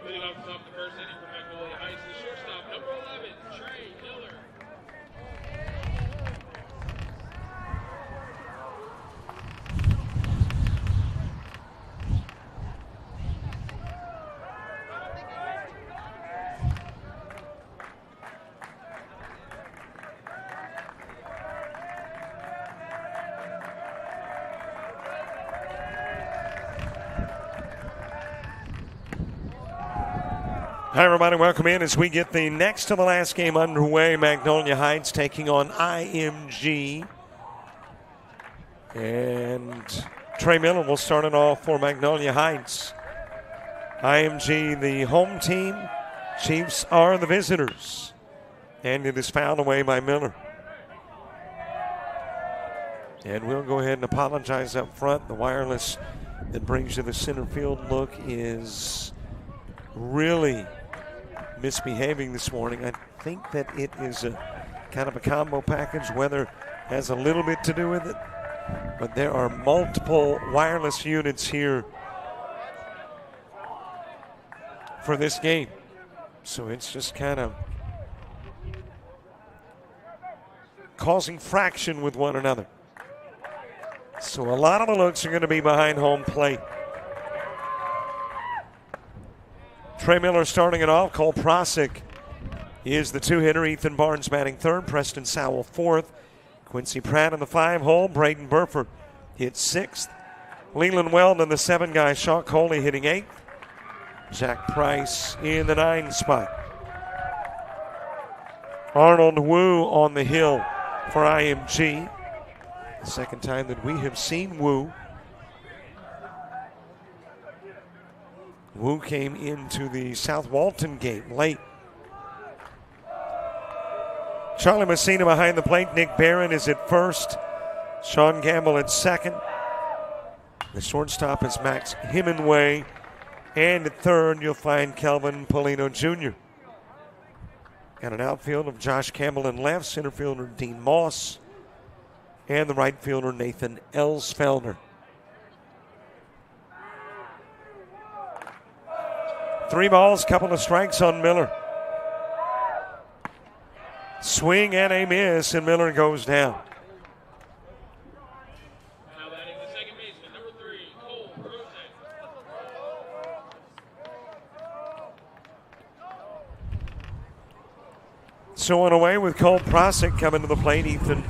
Leading off the top of the first inning for Magnolia Heights, the shortstop, number 11, Trey Miller. Hi, everybody. Welcome in as we get the next to the last game underway. Magnolia Heights taking on IMG. And Trey Miller will start it off for Magnolia Heights. IMG, the home team. Chiefs are the visitors. And it is fouled away by Miller. And we'll go ahead and apologize up front. The wireless that brings you the center field look is really misbehaving this morning. I think that it is a kind of a combo package. Weather has a little bit to do with it, but there are multiple wireless units here for this game. So it's just kind of causing fraction with one another. So a lot of the looks are going to be behind home plate. Trey Miller starting it off. Cole Prosick is the two-hitter. Ethan Barnes batting third. Preston Sowell fourth. Quincy Pratt in the 5-hole. Braden Burford hits sixth. Leland Weldon, the 7-guy. Shaw Coley hitting eighth. Jack Price in the 9 spot. Arnold Wu on the hill for IMG. The second time that we have seen Wu. Wu came into the South Walton game late. Charlie Messina behind the plate. Nick Barron is at first. Sean Gamble at second. The shortstop is Max Hemingway. And at third, you'll find Kelvin Polino Jr. Got an outfield of Josh Campbell in left. Center fielder Dean Moss. And the right fielder Nathan Elsfelder. 3 balls, couple of strikes on Miller. Swing and a miss, and Miller goes down. Now batting the second baseman, number 3, Cole Prosick. So on away with Cole Prosick coming to the plate. Ethan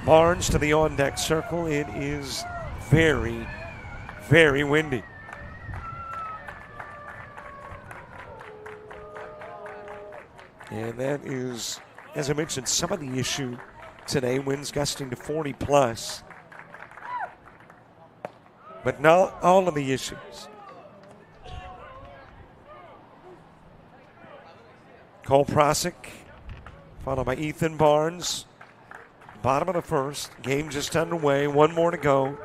Barnes to the on-deck circle. It is very, very windy. And that is, as I mentioned, some of the issue today. Winds gusting to 40 plus. But not all of the issues. Cole Prosick, followed by Ethan Barnes. Bottom of the first. Game just underway. 1 more to go.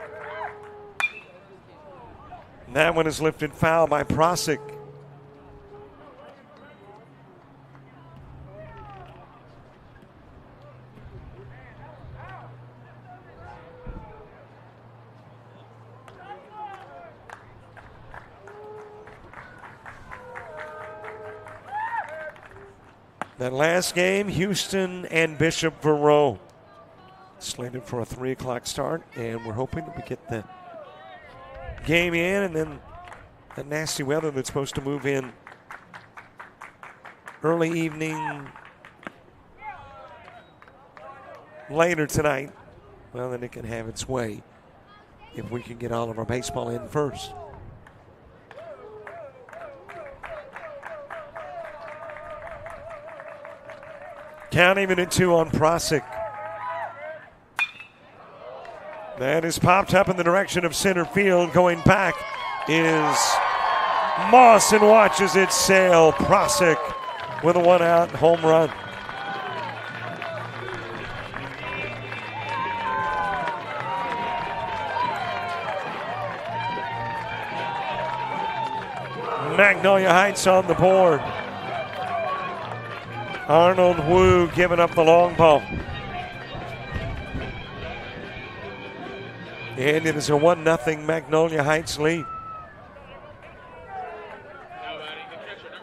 And that one is lifted foul by Prosick. That last game, Houston and Bishop Verreau. Slated for a 3 o'clock start, and we're hoping that we get the game in, and then the nasty weather that's supposed to move in early evening later tonight. Well, then it can have its way if we can get all of our baseball in first. Count even at 2 on Prosick. That is popped up in the direction of center field. Going back is Moss and watches it sail. Prosick with a 1-out home run. Magnolia Heights on the board. Arnold Wu giving up the long ball. And it is a 1-0 Magnolia Heights lead. Now batting the catcher,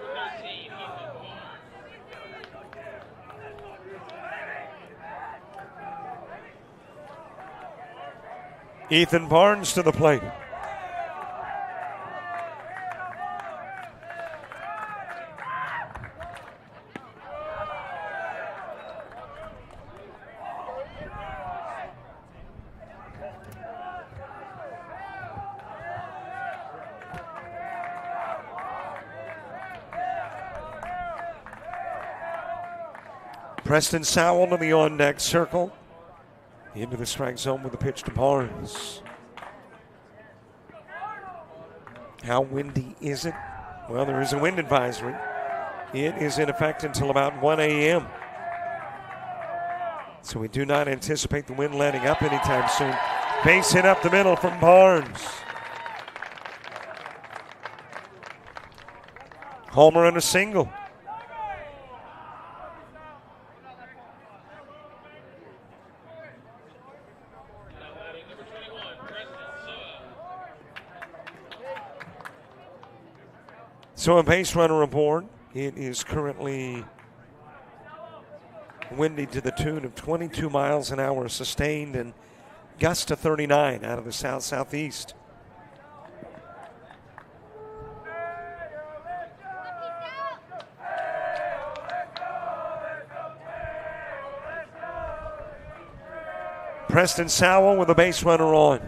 Ethan Barnes to the plate. Preston Sowell to the on-deck circle. Into the strike zone with a pitch to Barnes. How windy is it? Well, there is a wind advisory. It is in effect until about 1 a.m. So we do not anticipate the wind letting up anytime soon. Base hit up the middle from Barnes. Homer and a single. So a base runner aboard. It is currently windy to the tune of 22 miles an hour sustained and gusts to 39 out of the south-southeast. Preston Sowell with a base runner on.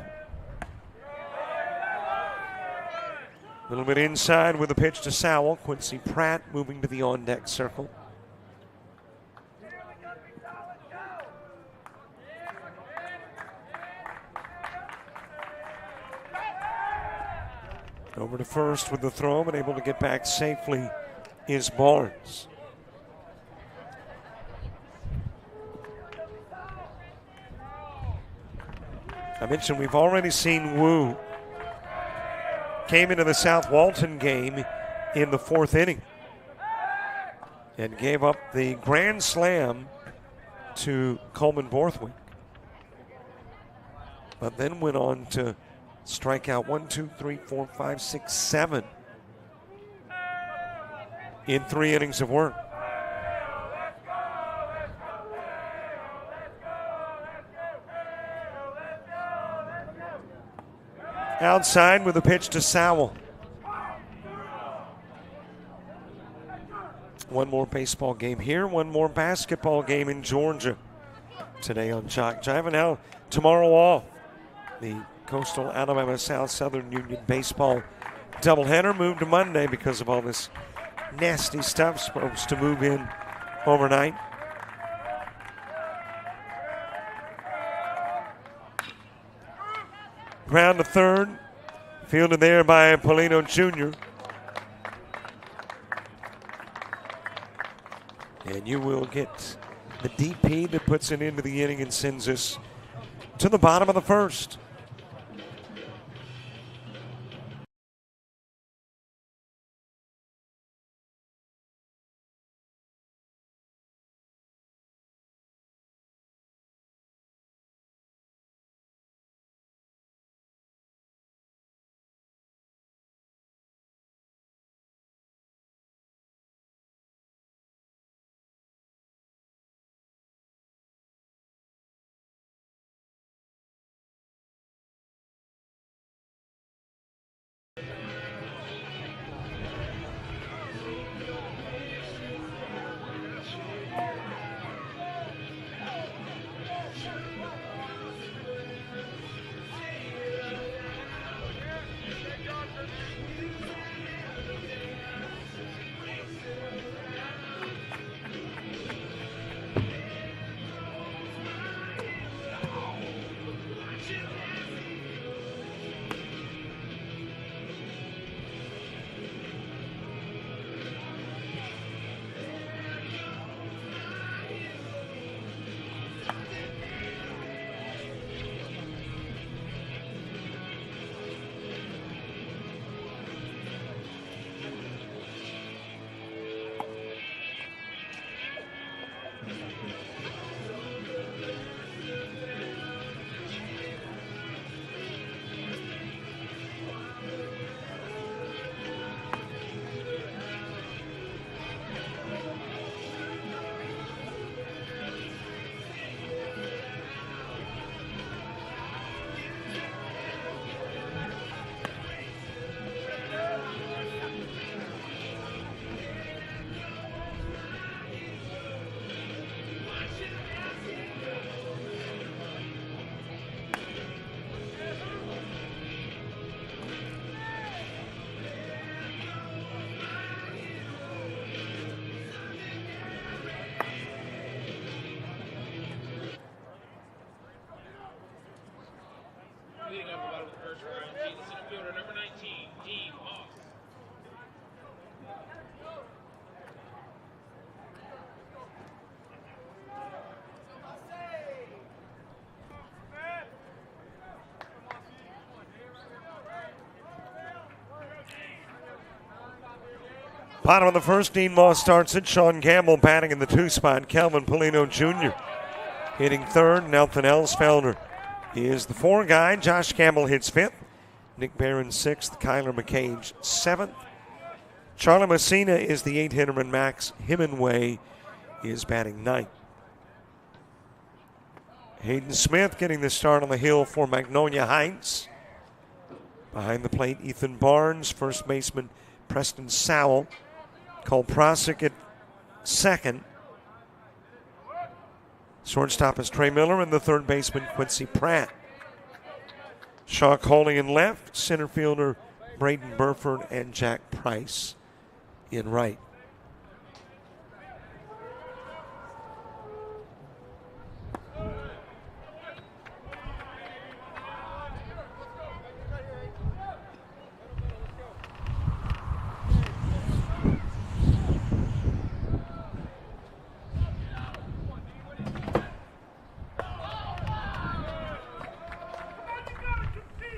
A little bit inside with a pitch to Sowell. Quincy Pratt moving to the on-deck circle. Over to first with the throw, but able to get back safely is Barnes. I mentioned we've already seen Wu. Came into the South Walton game in the fourth inning and gave up the grand slam to Coleman Borthwick. But then went on to strike out 1, 2, 3, 4, 5, 6, 7 in 3 innings of work. Outside with a pitch to Sowell. One more baseball game here, one more basketball game in Georgia today on JockJive. And now tomorrow off. The Coastal Alabama South Southern Union baseball doubleheader moved to Monday because of all this nasty stuff supposed to move in overnight. Ground to third, fielded there by Polino Jr. And you will get the DP that puts it into the inning and sends us to the bottom of the first. Bottom of the first, Dean Moss starts it. Sean Gamble batting in the 2 spot. Calvin Polino Jr. hitting third. Nelson Elsfelder is the 4 guy. Josh Gamble hits 5th. Nick Barron 6th. Kyler McCage 7th. Charlie Messina is the 8 hitter, and Max Hemingway is batting 9th. Hayden Smith getting the start on the hill for Magnolia Heights. Behind the plate, Ethan Barnes, first baseman Preston Sowell. Cole Prosick at second. Shortstop is Trey Miller, and the third baseman Quincy Pratt. Shaw Coley in left, center fielder Braden Burford, and Jack Price in right.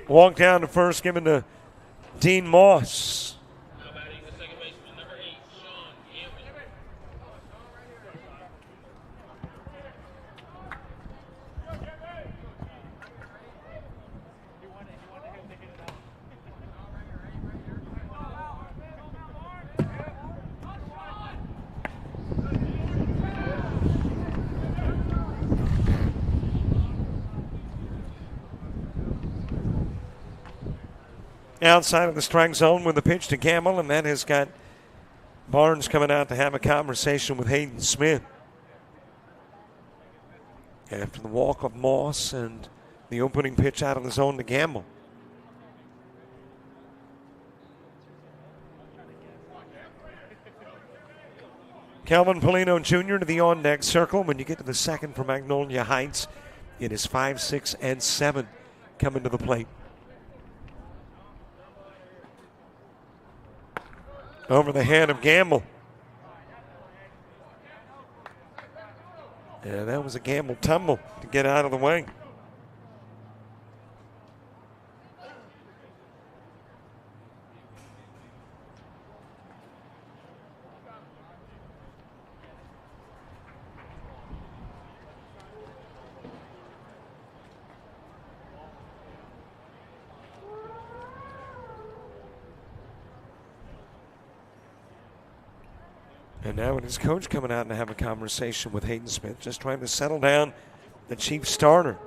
Walk down to first, given to Dean Moss. Now batting the second baseman, number 8, Sean Gamble. Outside of the strike zone with the pitch to Gamble, and that has got Barnes coming out to have a conversation with Hayden Smith. After the walk of Moss and the opening pitch out of the zone to Gamble. Calvin Polino Jr. to the on-deck circle. When you get to the second for Magnolia Heights, it is 5, 6, and 7 coming to the plate. Over the head of Gamble. And that was a Gamble tumble to get out of the way. And now his coach coming out and have a conversation with Hayden Smith, just trying to settle down the chief starter.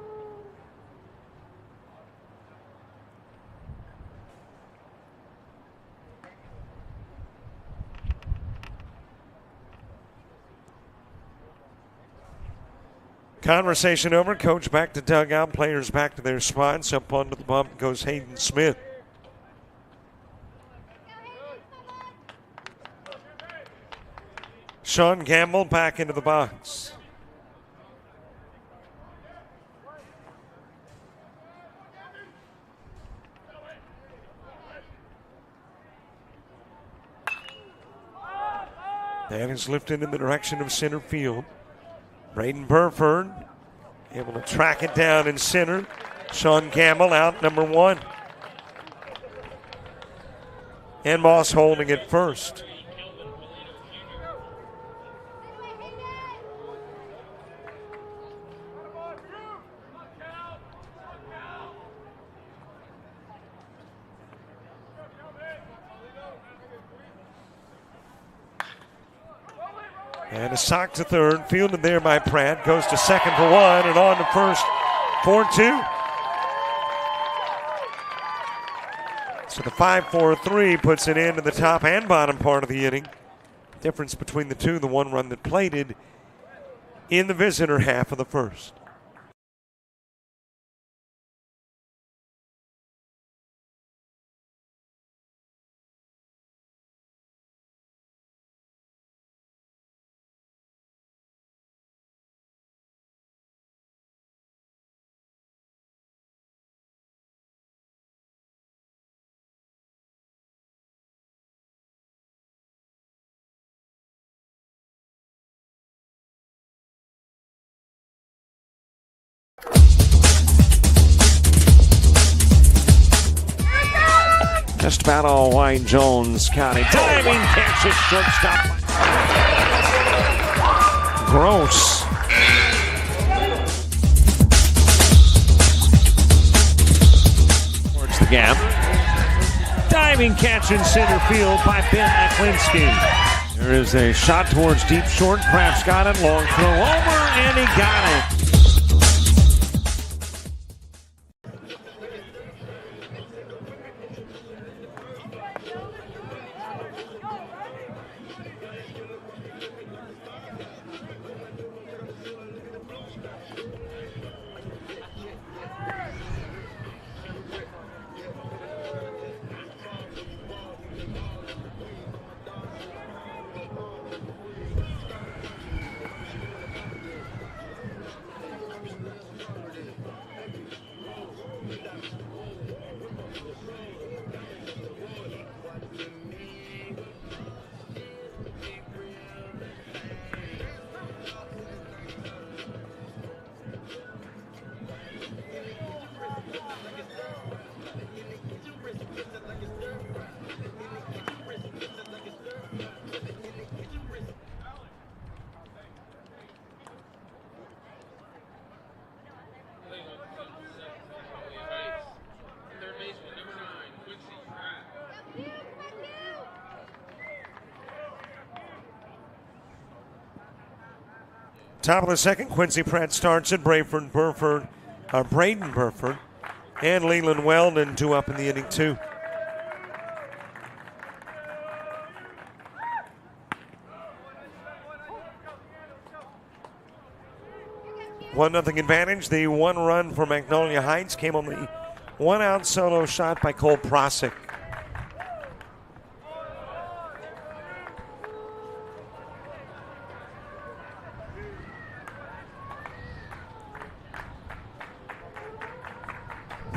Conversation over. Coach back to dugout. Players back to their spots. Up onto the bump goes Hayden Smith. Sean Gamble back into the box. That is lifted in the direction of center field. Braden Burford able to track it down in center. Sean Gamble out, number 1. And Moss holding it first. And a sock to third, fielded there by Pratt. Goes to second for 1 and on to first for 2. So the 5-4-3 puts it into the top and bottom part of the inning. Difference between the two, the 1 run that plated in the visitor half of the first. just about all white. Jones County diving catch at shortstop. Gross. Towards the gap. Diving catch in center field by Ben Aklinski. There is a shot towards deep short. Kraft's got it. Long throw over, and he got it. Top of the second, Quincy Pratt starts it. Braden Burford, and Leland Weldon due up in the inning too. 1-0 advantage. The one run for Magnolia Heights came on the one-out solo shot by Cole Prosick.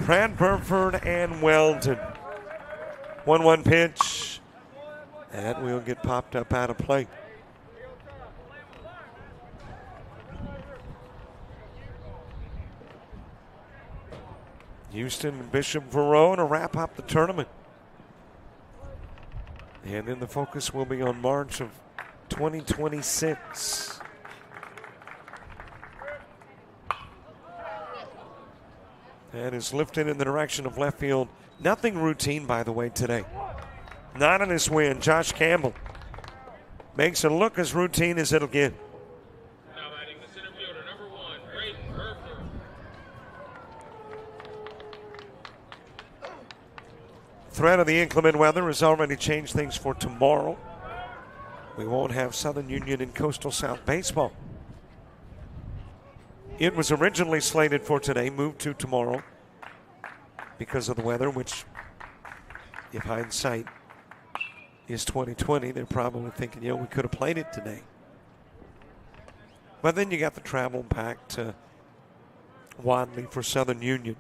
Pratt, Burford, and Weldon. 1-1 pitch. That will get popped up out of play. Houston and Bishop Verot to wrap up the tournament. And then the focus will be on March of 2026. That is lifted in the direction of left field. Nothing routine, by the way, today. Not in this win. Josh Campbell makes it look as routine as it'll get. Now batting the center fielder, number 1, Braden Burford. Threat of the inclement weather has already changed things for tomorrow. We won't have Southern Union and Coastal South baseball. It was originally slated for today, moved to tomorrow because of the weather, which, if hindsight is 2020, they're probably thinking, we could have played it today. But then you got the travel back to Wadley for Southern Union.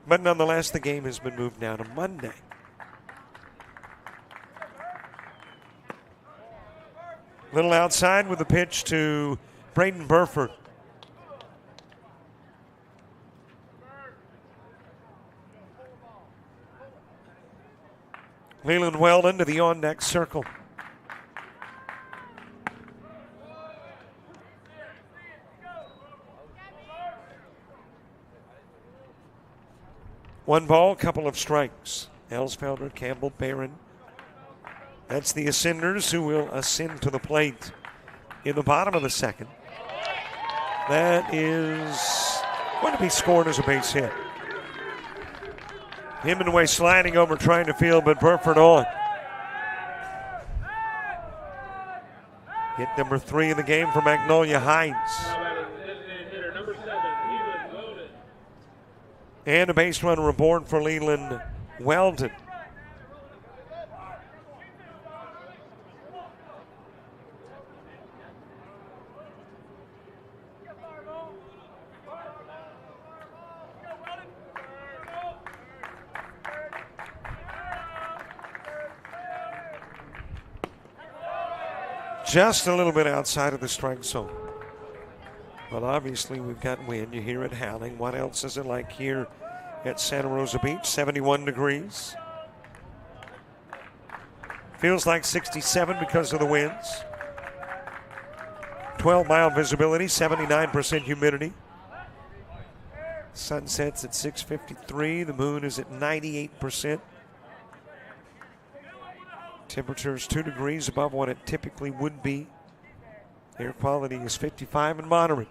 But nonetheless, the game has been moved now to Monday. Little outside with the pitch to Braden Burford. Leland Weldon to the on-deck circle. One ball, couple of strikes. Elsfelder, Campbell, Barron. That's the Ascenders who will ascend to the plate in the bottom of the second. That is going to be scored as a base hit. Hemingway sliding over trying to field, but Burford on. Hit number 3 in the game for Magnolia Heights. And a base runner aboard for Leland Weldon. Just a little bit outside of the strike zone. Well, obviously we've got wind. You hear it howling. What else is it like here at Santa Rosa Beach, 71 degrees. Feels like 67 because of the winds. 12-mile visibility, 79% humidity. Sun sets at 6:53. The moon is at 98%. Temperature is 2 degrees above what it typically would be. Air quality is 55 and moderate.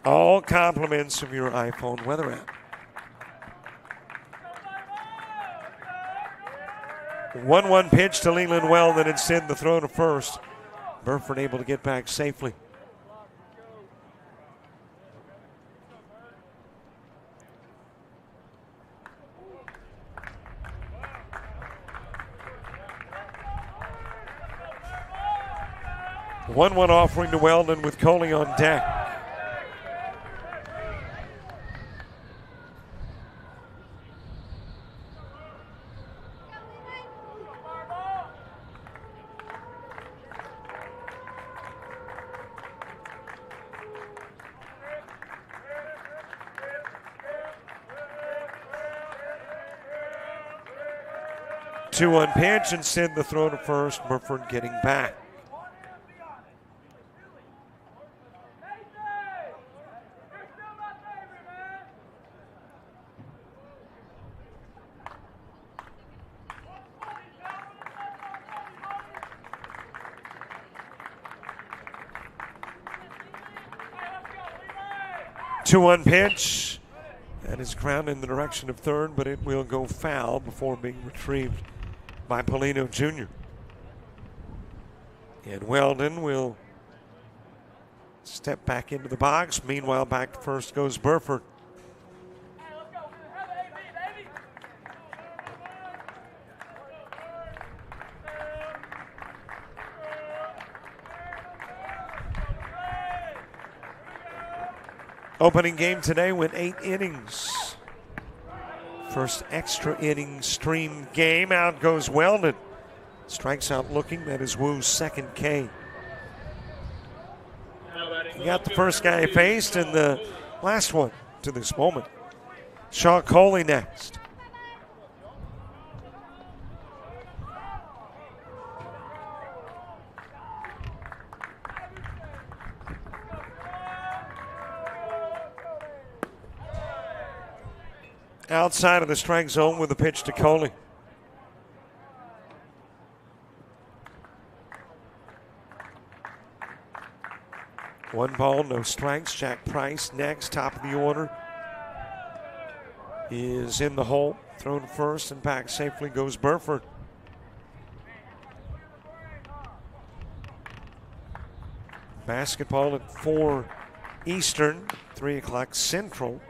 All compliments of your iPhone weather app. 1-1 pitch to Leland Weldon. Instead, the throw to first. Burford able to get back safely. One offering to Weldon with Coley on deck. Two-one pitch, instead the throw to first. Burford getting back. Two-one pitch. That is grounded in the direction of third, but it will go foul before being retrieved by Polino Jr. And Weldon will step back into the box. Meanwhile, back to first goes Burford. Opening game today went 8 innings. First extra inning stream game. Out goes Weldon. Strikes out looking. That is Wu's second K. He got the first guy faced and the last one to this moment. Shaw Coley next. Outside of the strike zone with a pitch to Coley. One ball, no strikes. Jack Price next, top of the order, is in the hole. Thrown first and back safely goes Burford. Basketball at 4 Eastern, 3 o'clock Central.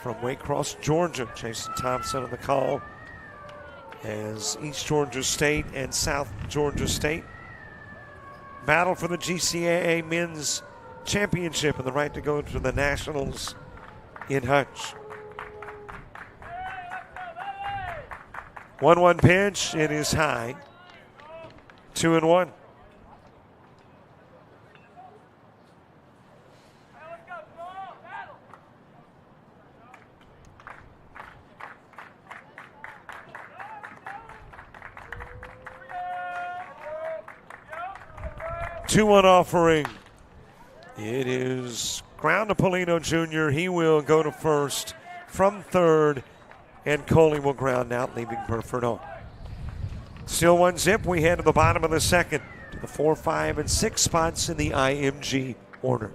From Waycross, Georgia, Jason Thompson on the call as East Georgia State and South Georgia State battle for the GCAA Men's Championship and the right to go to the Nationals in Hutch. 1-1 pitch, it is high. 2-1. Two-one offering. It is ground to Polino Jr. He will go to first from third, and Coley will ground out, leaving Burford on. Still 1-0. We head to the bottom of the second to the 4, 5, and 6 spots in the IMG order.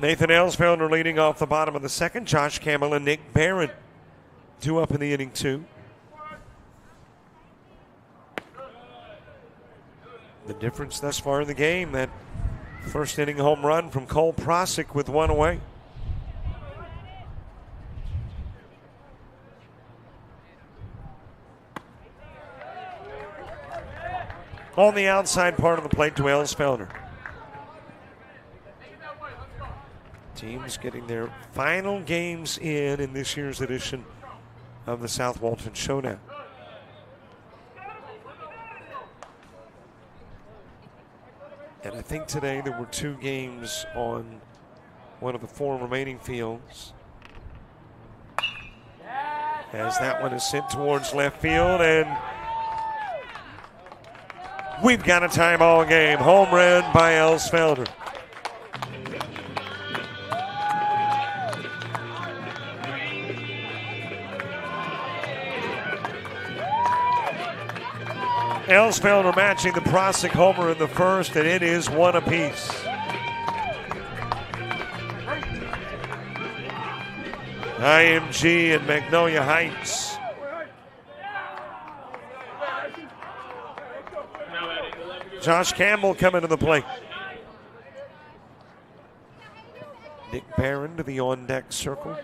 Nathan Elsfelder leading off the bottom of the second. Josh Campbell and Nick Barron, 2 up in the inning, 2. The difference thus far in the game, that first inning home run from Cole Prosick with 1 away. On the outside part of the plate to Elsfelder. Teams getting their final games in this year's edition of the South Walton Showdown. And I think today there were 2 games on one of the 4 remaining fields. As that one is sent towards left field, and we've got a tie ball game. Home run by Elsfelder. Elsfelder matching the Prosick homer in the first, and it is 1 apiece. IMG and Magnolia Heights. Josh Campbell coming to the plate. Nick Barron to the on-deck circle.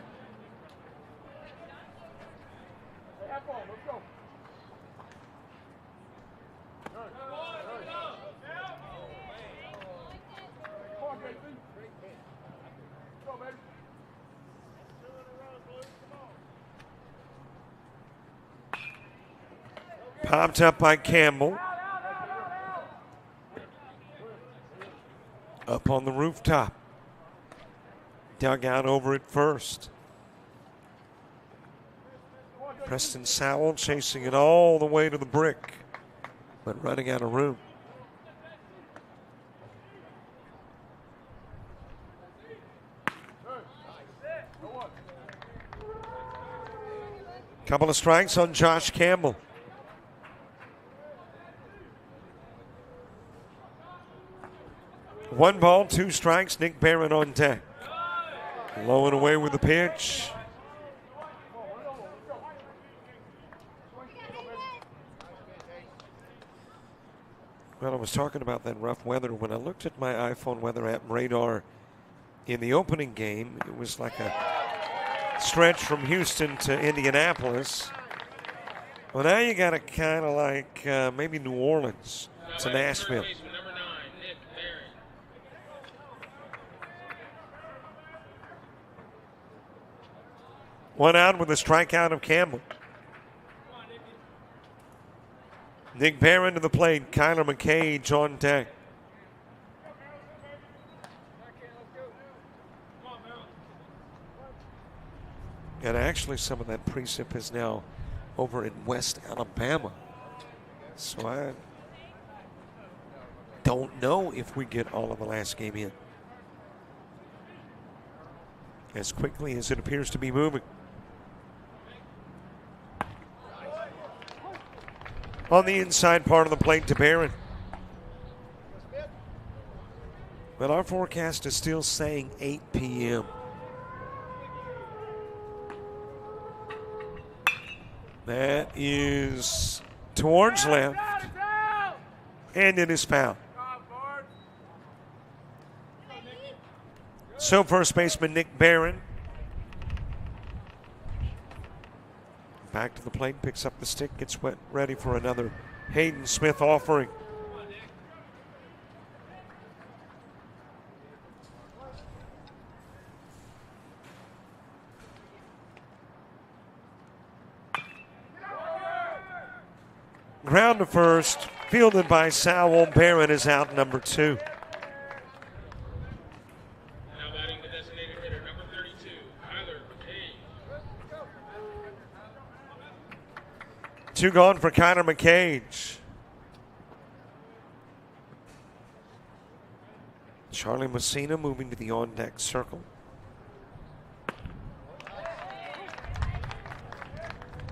Popped up by Campbell. Up on the rooftop. Dug out over at first. Preston Sowell chasing it all the way to the brick, but running out of room. Couple of strikes on Josh Campbell. One ball, 2 strikes. Nick Barron on deck. Low and away with the pitch. Well, I was talking about that rough weather. When I looked at my iPhone weather app radar in the opening game, it was like a stretch from Houston to Indianapolis. Well, now you got it kind of like maybe New Orleans to Nashville. One out with a strikeout of Campbell. Nick Barron to the plate. Kyler McCage on deck. And actually some of that precip is now over in West Alabama. So I don't know if we get all of the last game in as quickly as it appears to be moving. On the inside part of the plate to Barron. But our forecast is still saying 8 p.m. That is towards left, and it is foul. So first baseman Nick Barron back to the plate, picks up the stick, gets ready for another Hayden Smith offering. Ground to first, fielded by Sowell. Barron is out, number 2. Now batting the designated hitter, number 32, Kyler McCage. 2 gone for Kyler McCage. Charlie Messina moving to the on-deck circle.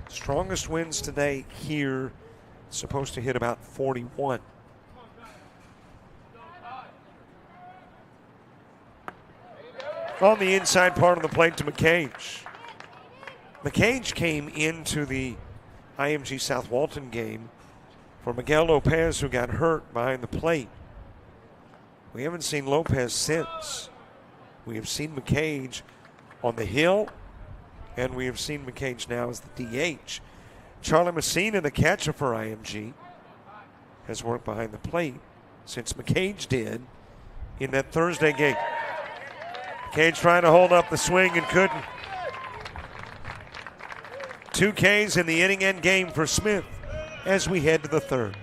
Strongest winds today here. Supposed to hit about 41. on the inside part of the plate to McCage. McCage came into the IMG South Walton game for Miguel Lopez, who got hurt behind the plate. We haven't seen Lopez since. We have seen McCage on the hill, and we have seen McCage now as the DH. Charlie Messina, the catcher for IMG, has worked behind the plate since McCage did in that Thursday game. McCage trying to hold up the swing and couldn't. 2 Ks in the inning end game for Smith as we head to the third.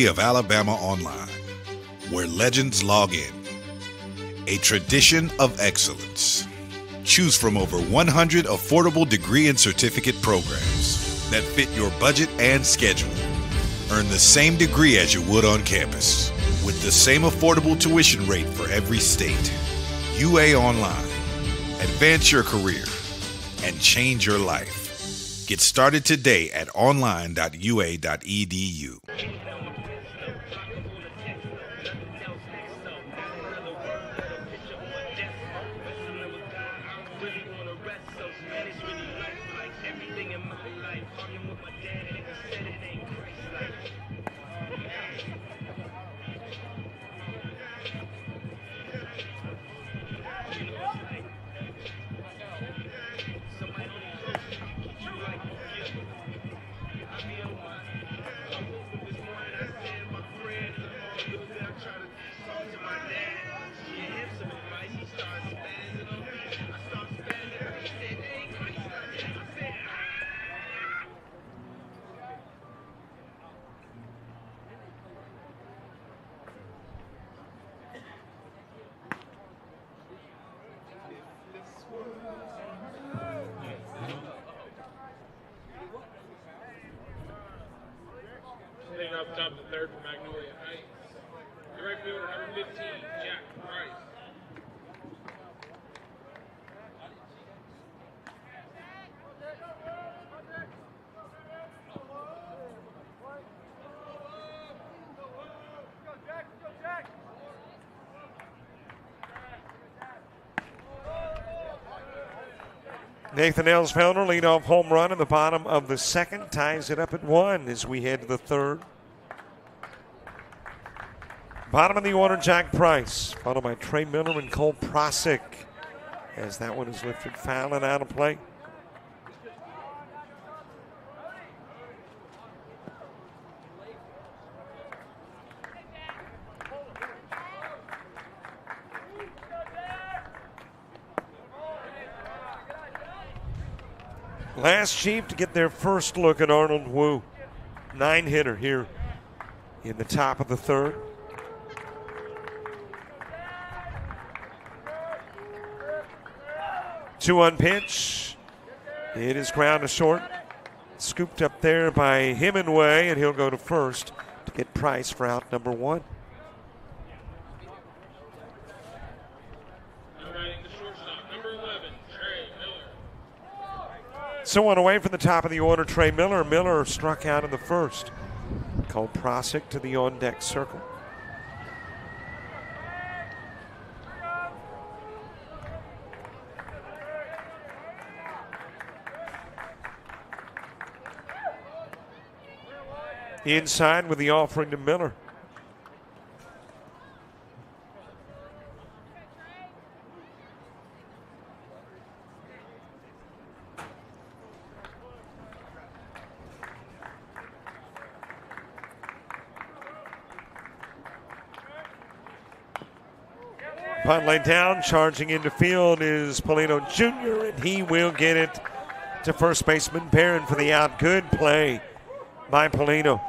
Of Alabama Online, where legends log in. A tradition of excellence. Choose from over 100 affordable degree and certificate programs that fit your budget and schedule. Earn the same degree as you would on campus, with the same affordable tuition rate for every state. UA Online. Advance your career and change your life. Get started today at online.ua.edu. Hitting off the top of the third for Magnolia Heights. The right fielder, number 15, Jack Price. Nathan Elsfelder, leadoff home run in the bottom of the second, ties it up at 1 as we head to the third. Bottom of the order, Jack Price, followed by Trey Miller and Cole Prosick, as that one is lifted foul and out of play. Last Chief to get their first look at Arnold Wu. 9-hitter here in the top of the third. Two on pitch. It is ground to short. Scooped up there by Hemingway, and he'll go to first to get Price for out number 1. So on away from the top of the order, Trey Miller. Miller struck out in the first. Cole Prosick to the on-deck circle. Inside with the offering to Miller. Punt laid down, charging into field is Polino Jr., and he will get it to first baseman Barron for the out. Good play by Polino.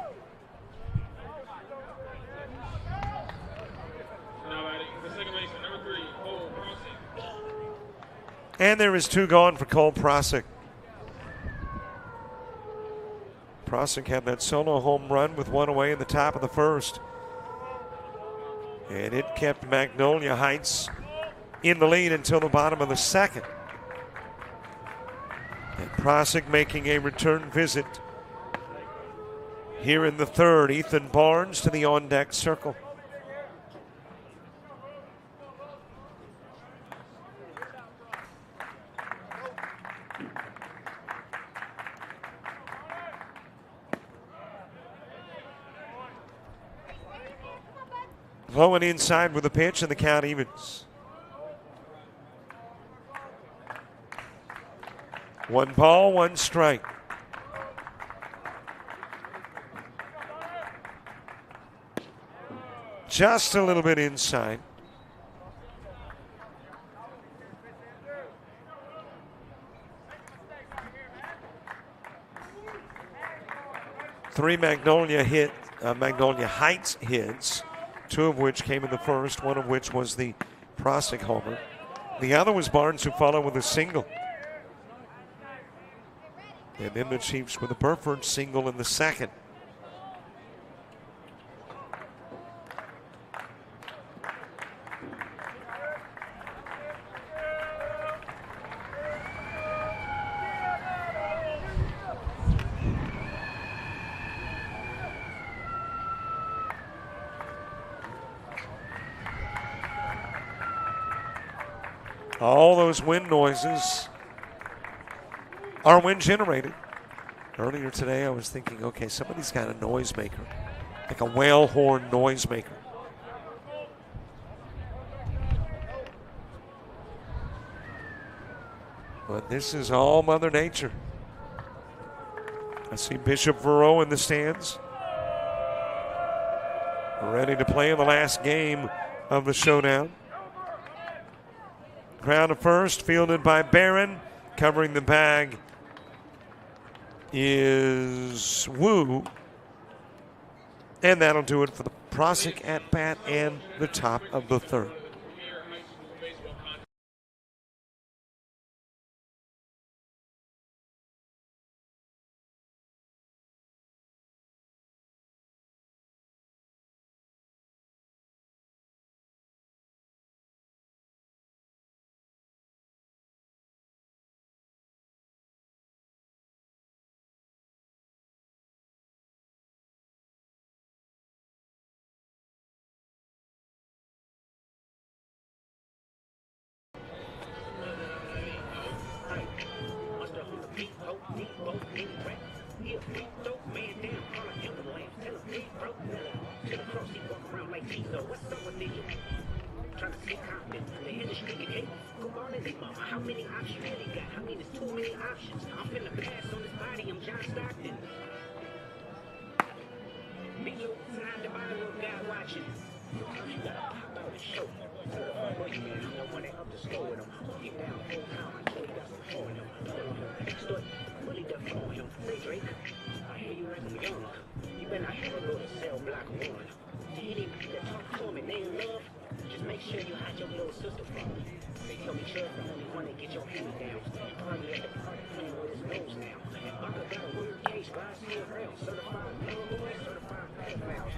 Now batting the second baseman, number 3, Cole Prosick. And there is 2 gone for Cole Prosick. Prosick had that solo home run with 1 away in the top of the first. And it kept Magnolia Heights in the lead until the bottom of the second. And Prosick making a return visit here in the third. Ethan Barnes to the on-deck circle. Low and inside with a pitch, and the count evens. 1 ball, 1 strike. Just a little bit inside. Three Magnolia Heights hits, 2 of which came in the first, 1 of which was the Prosick homer. The other was Barnes, who followed with a single. And then the Chiefs with a Burford single in the second. All those wind noises are wind generated. Earlier today I was thinking, okay, somebody's got a noisemaker, like a whale horn noisemaker. But this is all Mother Nature. I see Bishop Verreau in the stands, ready to play in the last game of the showdown. Ground to first, fielded by Barron. Covering the bag is Wu. And that'll do it for the Prosick at bat and the top of the third. How many options they got? I mean, there's too many options. I'm finna pass on this body. I'm John Stockton. Big Joe, not the bottom of guy watching. Sometimes you gotta pop out and show. Boy, man, I'm the one that up the score with him. Get down the whole time. I told you got some floor in him. Extort, really the floor in him. Say, Drake, I hear you rapping young. You better not ever go to cell block 1. Any people that talk for me, they ain't love. Just make sure you hide your little sister from me. They tell me Chubb's the only one that get your hand down. You probably at the party playing with his nose now. And Baka got a weird case, but I see it real. Certified lover boy, certified pedophile.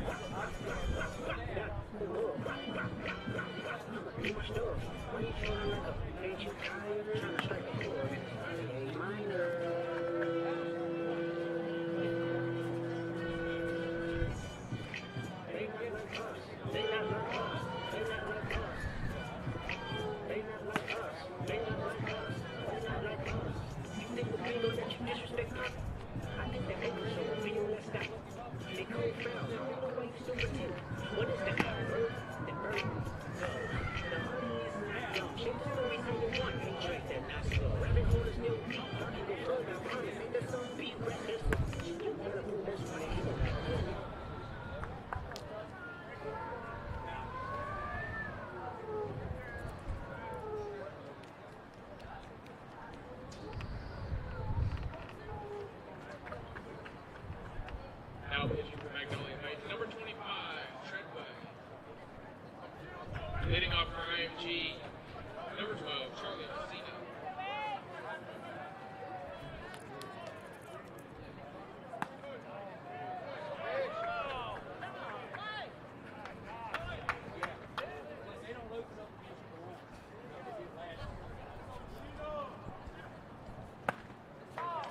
Do my stuff. Why you feeling like a ain't you tired? Trying to strike a chord. A minor. They not like us. They not like us. They not like us. They not like us. They not like us. You think the people that you disrespect us? I think that makes you a real less that. They call foul. I don't know why you still pretend. What is that? The bird. The honey is not young. Shit, the story say you want. Ain't Drake that not so. Rabbit hole is new. Talking the flow now. Honest. Ain't that some beat records? You better do this right.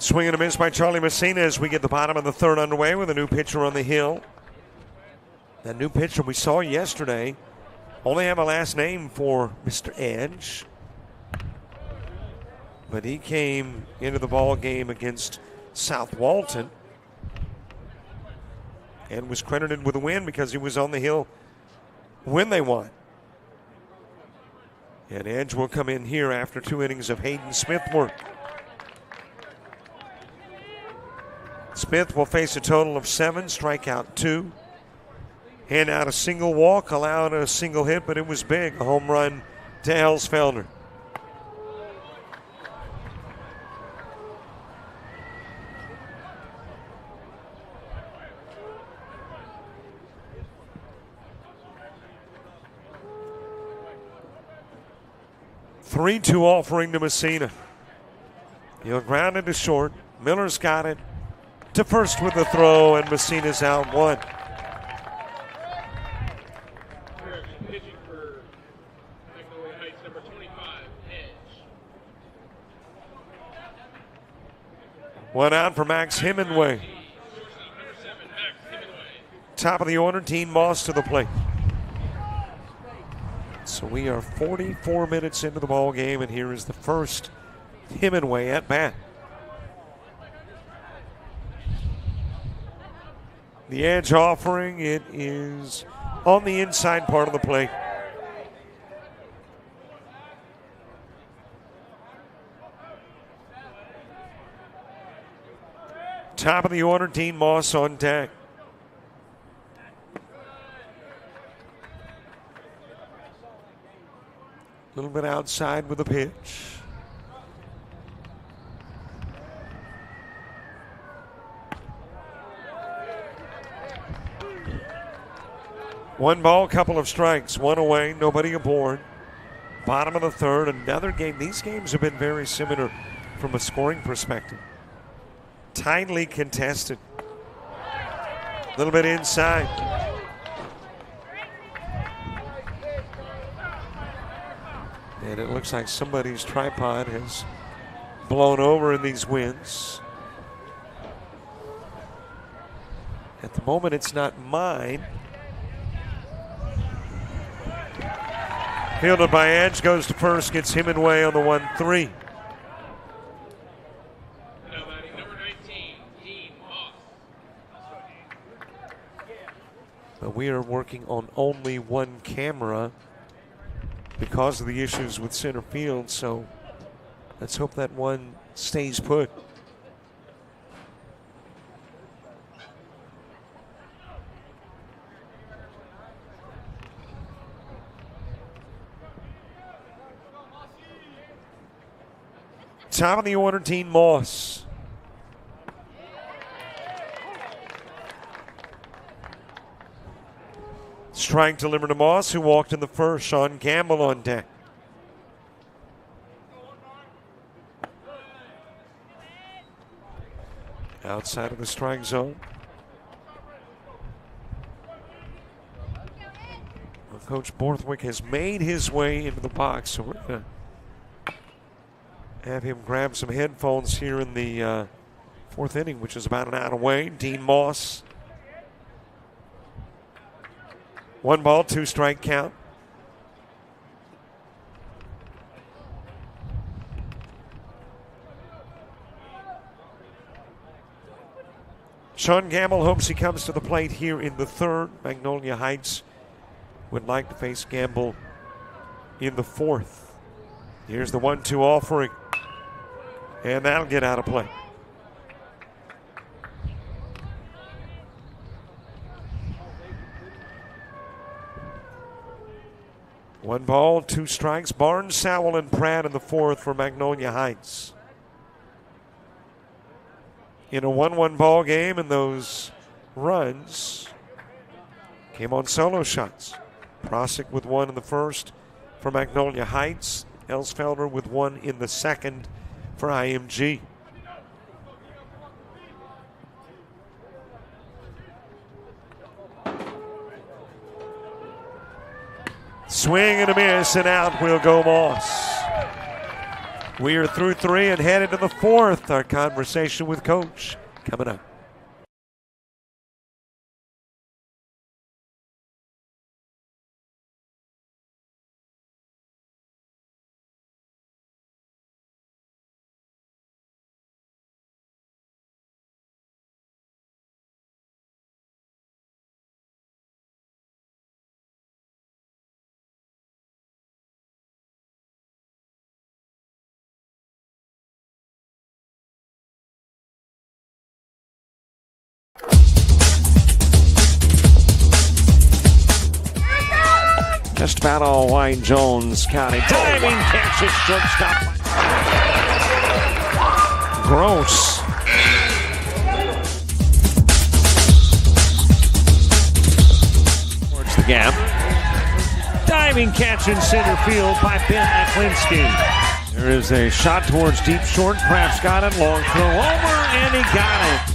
Swing and a miss by Charlie Messina as we get the bottom of the third underway with a new pitcher on the hill. That new pitcher we saw yesterday only have a last name for Mr. Edge. But he came into the ball game against South Walton and was credited with a win because he was on the hill when they won. And Edge will come in here after 2 innings of Hayden Smith work. Smith will face a total of 7, strike out 2. Hand out a single walk, allowed a single hit, but it was big. A home run to Elsfelder. Three-2 offering to Messina. He'll ground it to short. Miller's got it to first with the throw, and Messina's out 1. Pitching for Magnolia Heights, number 25, Edge. 1 out for Max Hemingway. Shortstop, number 7, Max Hemingway. Top of the order, Dean Moss to the plate. So we are 44 minutes into the ball game, and here is the first Hemingway at bat. The Edge offering, it is on the inside part of the plate. Top of the order, Dean Moss on deck. A little bit outside with the pitch. One ball, couple of strikes, 1 away, nobody aboard. Bottom of the third, another game. These games have been very similar from a scoring perspective. Tightly contested. A little bit inside. And it looks like somebody's tripod has blown over in these winds. At the moment, it's not mine. Fielded by Edge, goes to first, gets Hemingway on the 1-3. Now batting number 19, Dean Moss. But we are working on only one camera because of the issues with center field, so let's hope that one stays put. Top of the order, Dean Moss. Strike delivered to Moss, who walked in the first. Sean Campbell on deck. Outside of the strike zone. Well, Coach Borthwick has made his way into the box, so we're going to have him grab some headphones here in the fourth inning, which is about an out away. Dean Moss. 1 ball, 2 strike count. Sean Gamble hopes he comes to the plate here in the third. Magnolia Heights would like to face Gamble in the fourth. Here's the 1-2 offering. And that'll get out of play. One ball, 2 strikes. Barnes, Sowell, and Pratt in the fourth for Magnolia Heights. In a 1-1 ball game, and those runs came on solo shots. Prosick with 1 in the first for Magnolia Heights. Elsfelder with 1 in the second for IMG. Swing and a miss, and out will go Moss. We are through 3 and headed to the 4th. Our conversation with Coach coming up. Just about all White Jones County. Diving catches shortstop. Gross. Towards the gap. Diving catch in center field by Ben Aklinski. There is a shot towards deep short. Kraft's got it. Long throw over, and he got it.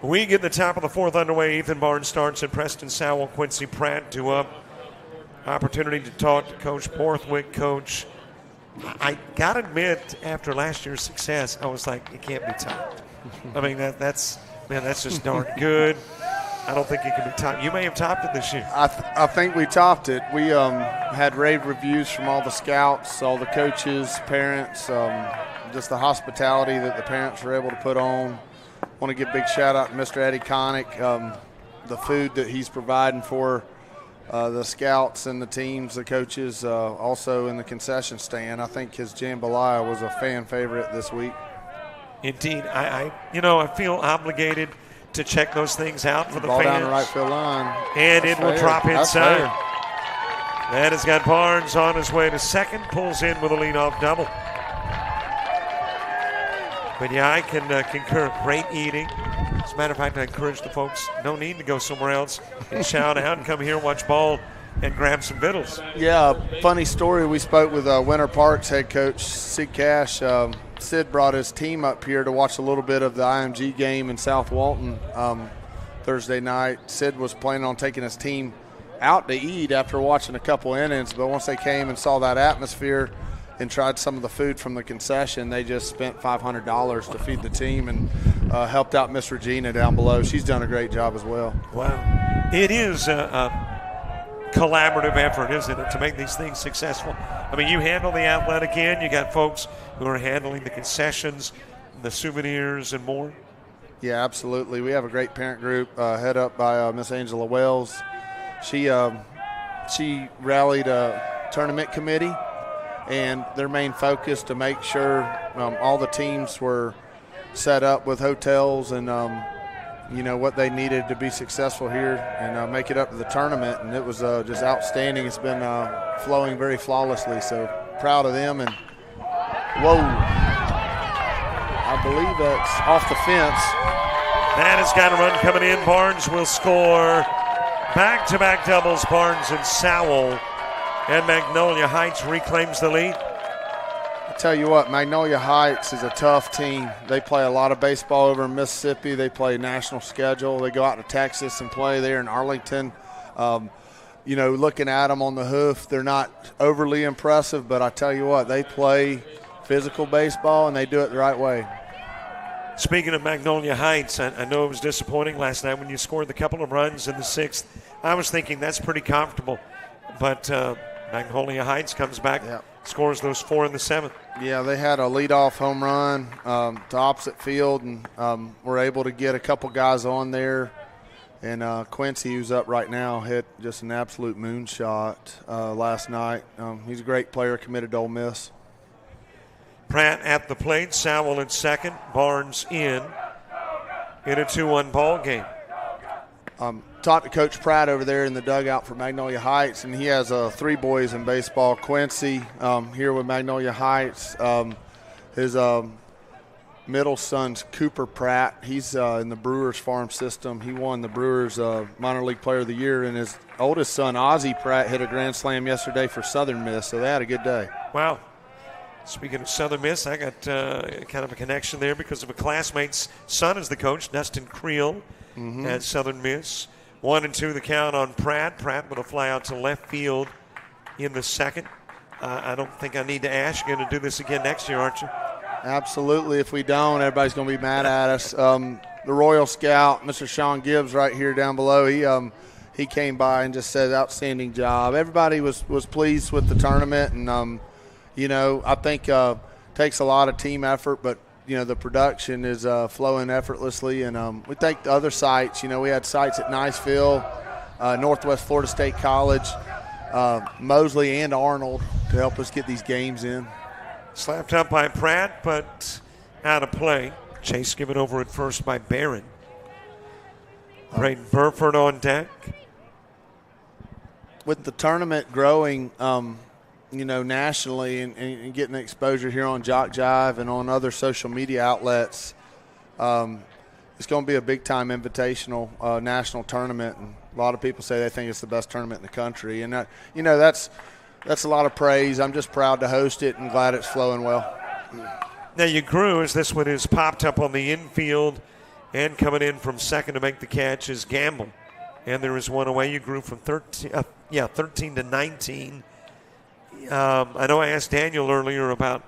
We get the top of the 4th underway. Ethan Barnes starts and Preston Sowell, Quincy Pratt due up. Opportunity to talk to Coach Borthwick. Coach, I got to admit, after last year's success, I was like, it can't be topped. I mean, that's just darn good. I don't think it can be topped. You may have topped it this year. I think we topped it. We had rave reviews from all the scouts, all the coaches, parents, just the hospitality that the parents were able to put on. Want to give a big shout out to Mr. Eddie Connick, the food that he's providing for the scouts and the teams, the coaches, also in the concession stand. I think his jambalaya was a fan favorite this week. Indeed, I feel obligated to check those things out for the Ball fans. down the right field line, and That's it will fair. drop That's inside. fair. That has got Barnes on his way to second, pulls in with a leadoff double. But yeah, I can concur. Great eating. As a matter of fact, I encourage the folks, no need to go somewhere else and shout out and come here, watch ball, and grab some vittles. Yeah, funny story. We spoke with Winter Park's head coach, Sid Cash. Sid brought his team up here to watch a little bit of the IMG game in South Walton Thursday night. Sid was planning on taking his team out to eat after watching a couple innings, but once they came and saw that atmosphere and tried some of the food from the concession, they just spent $500 to feed the team and helped out Miss Regina down below. She's done a great job as well. Wow. It is a collaborative effort, isn't it, to make these things successful? I mean, you handle the athletic end. You got folks who are handling the concessions, the souvenirs, and more. Yeah, absolutely. We have a great parent group head up by Miss Angela Wells. She rallied a tournament committee, and their main focus to make sure all the teams were set up with hotels and what they needed to be successful here and make it up to the tournament. And it was just outstanding. It's been flowing very flawlessly, so proud of them. And whoa, I believe that's off the fence. That has got a run coming in. Barnes will score. Back-to-back doubles, Barnes and Sowell. And Magnolia Heights reclaims the lead. I tell you what, Magnolia Heights is a tough team. They play a lot of baseball over in Mississippi. They play national schedule. They go out to Texas and play there in Arlington. Looking at them on the hoof, they're not overly impressive, but I tell you what, they play physical baseball and they do it the right way. Speaking of Magnolia Heights, I know it was disappointing last night when you scored the couple of runs in the 6th. I was thinking that's pretty comfortable, but Magnolia Heights comes back, scores those 4 in the 7th. Yeah, they had a leadoff home run to opposite field, and were able to get a couple guys on there. And Quincy, who's up right now, hit just an absolute moonshot last night. He's a great player, committed to Ole Miss. Pratt at the plate, Sowell at second, Barnes in a 2-1 ball game. Talked to Coach Pratt over there in the dugout for Magnolia Heights, and he has 3 boys in baseball. Quincy here with Magnolia Heights, his middle son's Cooper Pratt. He's in the Brewers farm system. He won the Brewers minor league player of the year, and his oldest son, Ozzie Pratt, hit a grand slam yesterday for Southern Miss, so they had a good day. Wow. Speaking of Southern Miss, I got kind of a connection there because of a classmate's son is the coach, Dustin Creel at Southern Miss. 1-2 the count on Pratt. Pratt going to fly out to left field in the second. I don't think I need to ask. You're going to do this again next year, aren't you? Absolutely. If we don't, everybody's going to be mad at us. The Royal Scout, Mr. Sean Gibbs, right here down below, he came by and just said, outstanding job. Everybody was pleased with the tournament, and I think it takes a lot of team effort, but the production is flowing effortlessly, and we thank the other sites. We had sites at Niceville, Northwest Florida State College, Mosley, and Arnold to help us get these games in. Slapped up by Pratt, but out of play. Chase given over at first by Barron. Braden Burford on deck. With the tournament growing, nationally and getting exposure here on JockJive and on other social media outlets, it's going to be a big-time invitational national tournament. And a lot of people say they think it's the best tournament in the country. And, that's a lot of praise. I'm just proud to host it and glad it's flowing well. Now you grew as this one is popped up on the infield, and coming in from second to make the catch is Gamble. And there is one away. You grew from 13 to 19. I know I asked Daniel earlier about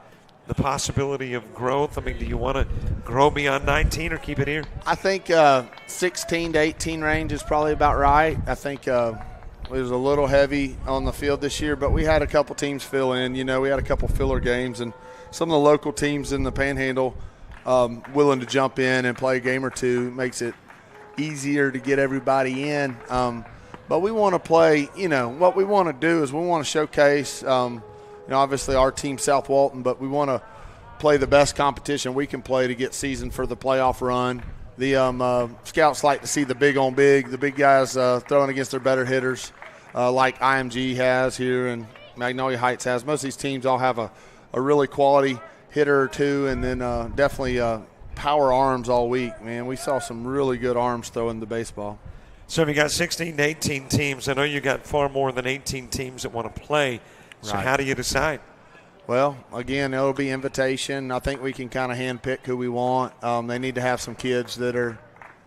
the possibility of growth. I mean, do you want to grow beyond 19 or keep it here? I think 16 to 18 range is probably about right. I think it was a little heavy on the field this year, but we had a couple teams fill in. We had a couple filler games, and some of the local teams in the Panhandle willing to jump in and play a game or two. Makes it easier to get everybody in. But we want to play, what we want to do is we want to showcase, obviously our team, South Walton, but we want to play the best competition we can play to get seasoned for the playoff run. The scouts like to see the big on big, the big guys throwing against their better hitters like IMG has here and Magnolia Heights has. Most of these teams all have a really quality hitter or two, and then definitely power arms all week, man. We saw some really good arms throwing the baseball. So if you got 16 to 18 teams, I know you got far more than 18 teams that want to play. So Right. How do you decide? Well, again, it'll be invitation. I think we can kind of handpick who we want. They need to have some kids that are,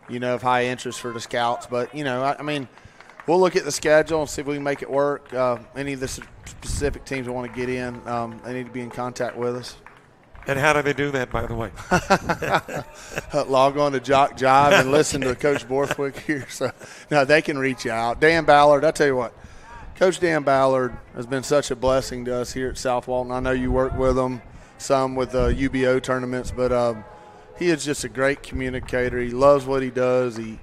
of high interest for the scouts. But, we'll look at the schedule and see if we can make it work. Any of the specific teams that want to get in, they need to be in contact with us. And how do they do that, by the way? Log on to JockJive and listen to Coach Borthwick here. So, no, they can reach out. Dan Ballard, I tell you what, Coach Dan Ballard has been such a blessing to us here at South Walton. I know you work with him some with UBO tournaments, but he is just a great communicator. He loves what he does. He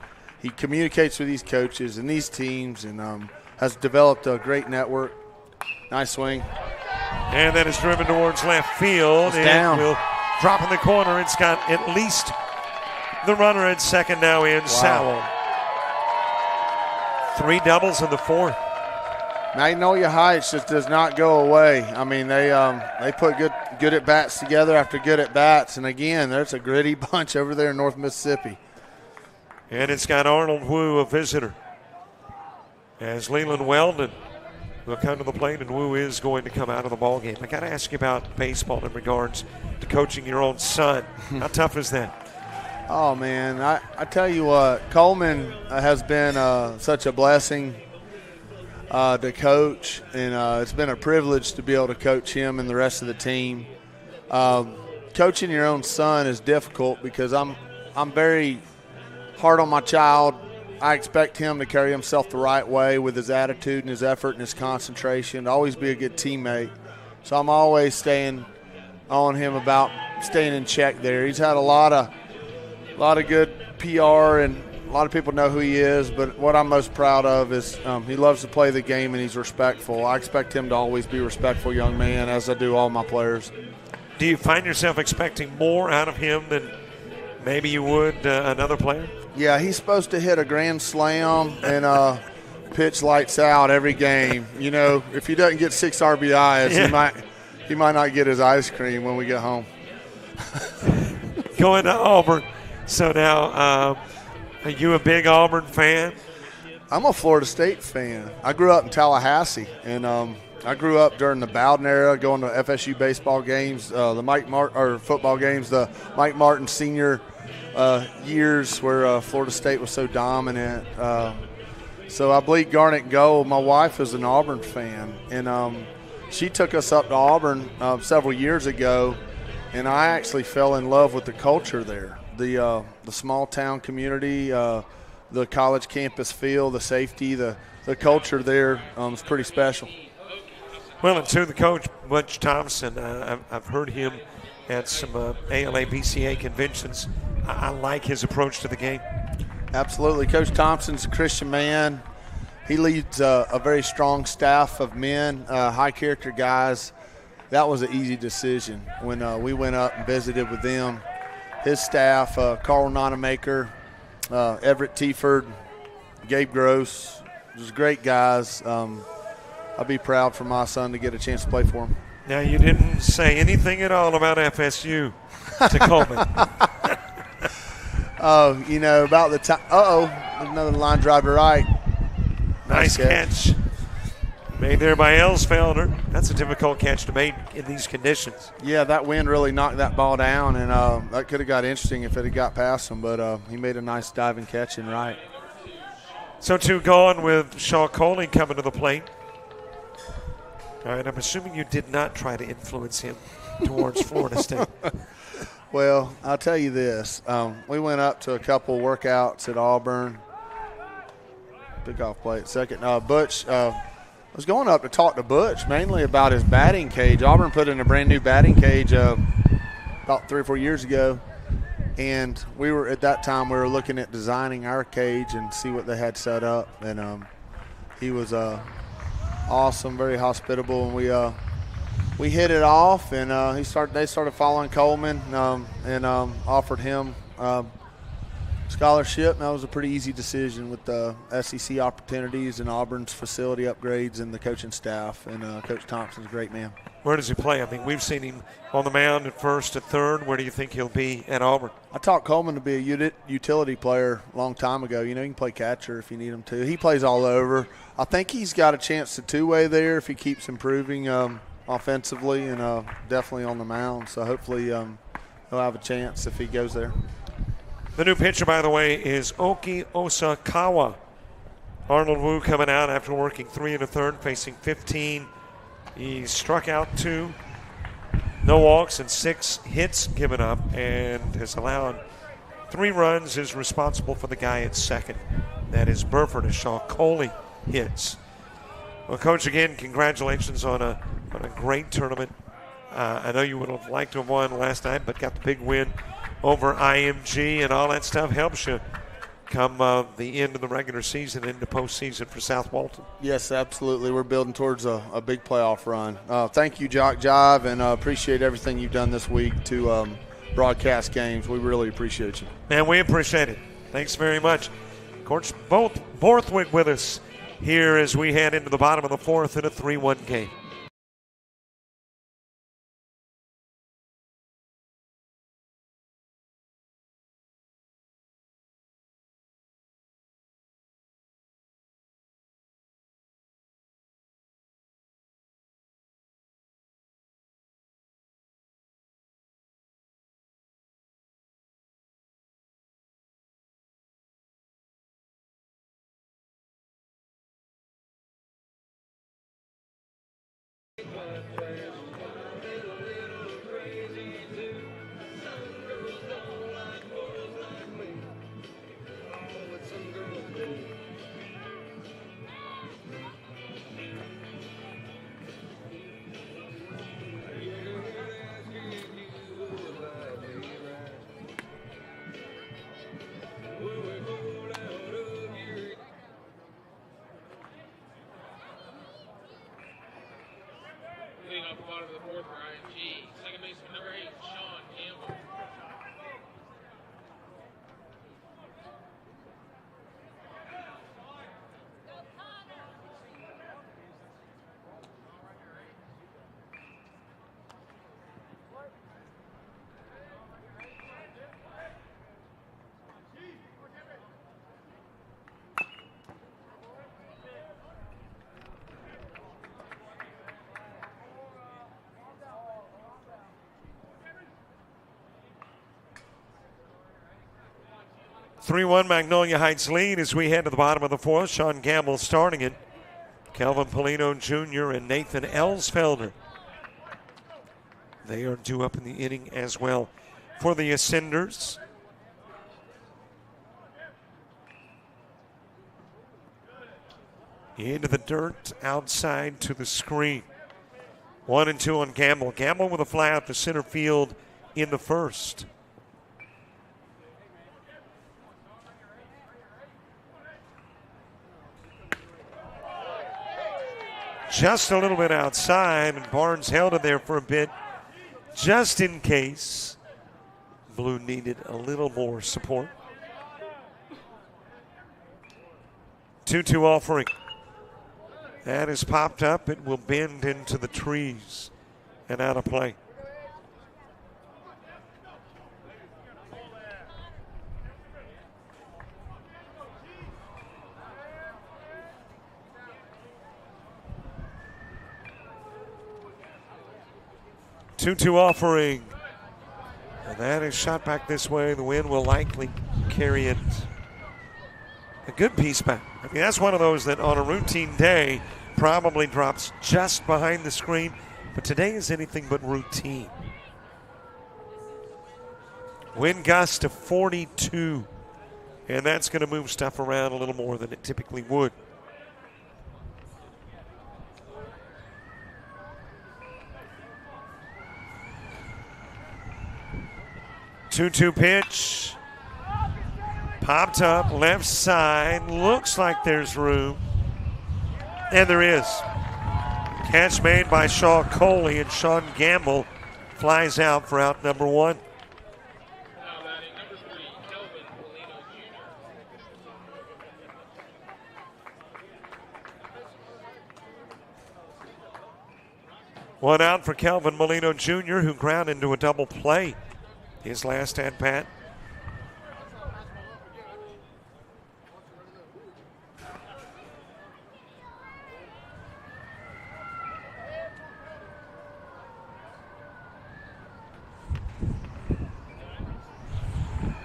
communicates with these coaches and these teams, and has developed a great network. Nice swing. And that is driven towards left field. It's down. It will drop in the corner. It's got at least the runner at second now in Sowell. 3 doubles in the fourth. Magnolia Heights just does not go away. I mean, they put good at bats together after good at bats, and again, there's a gritty bunch over there in North Mississippi. And it's got Arnold Wu, a visitor, as Leland Weldon will come to the plate, and Wu is going to come out of the ball game. I got to ask you about baseball in regards to coaching your own son. How tough is that? Oh, man, I tell you what, Coleman has been such a blessing to coach, and it's been a privilege to be able to coach him and the rest of the team. Coaching your own son is difficult because I'm very hard on my child. I expect him to carry himself the right way with his attitude and his effort and his concentration, to always be a good teammate. So I'm always staying on him about staying in check there. He's had a lot of good PR, and a lot of people know who he is, but what I'm most proud of is he loves to play the game and he's respectful. I expect him to always be a respectful young man, as I do all my players. Do you find yourself expecting more out of him than maybe you would another player? Yeah, he's supposed to hit a grand slam and pitch lights out every game. If he doesn't get 6 RBIs, he might not get his ice cream when we get home. going to Auburn. So now, are you a big Auburn fan? I'm a Florida State fan. I grew up in Tallahassee, and I grew up during the Bowden era, going to FSU baseball games, or football games, the Mike Martin senior years where Florida State was so dominant. So I bleed garnet gold. My wife is an Auburn fan, and she took us up to Auburn several years ago, and I actually fell in love with the culture there, the small town community, the college campus feel, the safety, the culture there is pretty special. Well, and to the coach, Butch Thompson, I've heard him at some ALA BCA conventions. I like his approach to the game. Absolutely. Coach Thompson's a Christian man. He leads a very strong staff of men, high-character guys. That was an easy decision when we went up and visited with them. His staff, Carl Nonamaker, Everett Teaford, Gabe Gross, just great guys. I'd be proud for my son to get a chance to play for him. Now, you didn't say anything at all about FSU to Coleman. Oh, about the time. Another line drive to right. Nice catch. Made there by Elsfelder. That's a difficult catch to make in these conditions. Yeah, that wind really knocked that ball down, and that could have got interesting if it had got past him, but he made a nice diving catch in right. So two gone with Shaw Coley coming to the plate. All right, I'm assuming you did not try to influence him towards Florida State. Well, I'll tell you this. We went up to a couple workouts at Auburn. Kickoff play at second. Butch, I was going up to talk to Butch mainly about his batting cage. Auburn put in a brand-new batting cage about 3 or 4 years ago. And we were at that time we were looking at designing our cage and see what they had set up. And he was awesome, very hospitable, and we hit it off. And they started following Coleman and offered him scholarship. And that was a pretty easy decision with the SEC opportunities and Auburn's facility upgrades and the coaching staff. And Coach Thompson's a great man. Where does he play? I mean, we've seen him on the mound at first, at third. Where do you think he'll be at Auburn? I taught Coleman to be a utility player a long time ago. He can play catcher if you need him to. He plays all over. I think he's got a chance to two-way there if he keeps improving offensively and definitely on the mound. So hopefully he'll have a chance if he goes there. The new pitcher, by the way, is Oki Osakawa. Arnold Wu coming out after working 3 1/3, facing 15. He struck out 2, no walks, and 6 hits given up, and has allowed 3 runs. Is responsible for the guy at second. That is Burford, as Shaw Coley hits. Well, Coach, again, congratulations on a great tournament. I know you would have liked to have won last night, but got the big win over IMG, and all that stuff helps you come the end of the regular season into postseason for South Walton. Yes, absolutely. We're building towards a big playoff run. Thank you, JockJive, and appreciate everything you've done this week to broadcast games. We really appreciate you. Man, we appreciate it. Thanks very much. Coach Borthwick with us here as we head into the bottom of the 4th in a 3-1 game. Leading off the bottom 3-1 Magnolia Heights lead as we head to the bottom of the fourth. Sean Gamble starting it. Kelvin Polino Jr. and Nathan Elsfelder. They are due up in the inning as well. For the Ascenders, into the dirt, outside to the screen. 1-2 on Gamble. Gamble with a fly out to center field in the first. Just a little bit outside, and Barnes held it there for a bit, just in case Blue needed a little more support. 2-2 offering. That is popped up. It will bend into the trees and out of play. Two-two offering. And that is shot back this way. The wind will likely carry it a good piece back. I mean, that's one of those that on a routine day probably drops just behind the screen, but today is anything but routine. Wind gust to 42, and that's going to move stuff around a little more than it typically would. Two-two pitch. Popped up, left side. Looks like there's room. And there is. Catch made by Shaw Coley, and Sean Gamble flies out for out number one. Now batting number 3, Kelvin Polino Jr. One out for Kelvin Molino Jr., who grounded into a double play his last at-bat.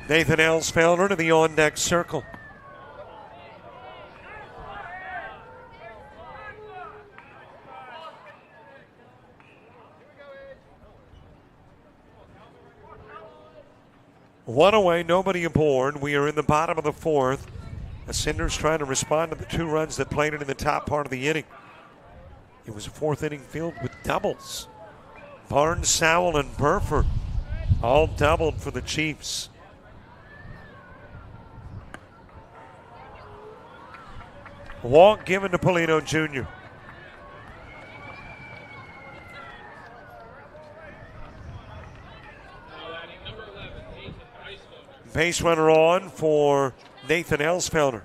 Nathan Elsfelder to the on-deck circle. One away, nobody aboard. We are in the bottom of the fourth. Ascenders trying to respond to the 2 runs that played it in the top part of the inning. It was a 4th inning filled with doubles. Barnes, Sowell, and Burford all doubled for the Chiefs. Walk given to Polino Jr. Base runner on for Nathan Elsfelder.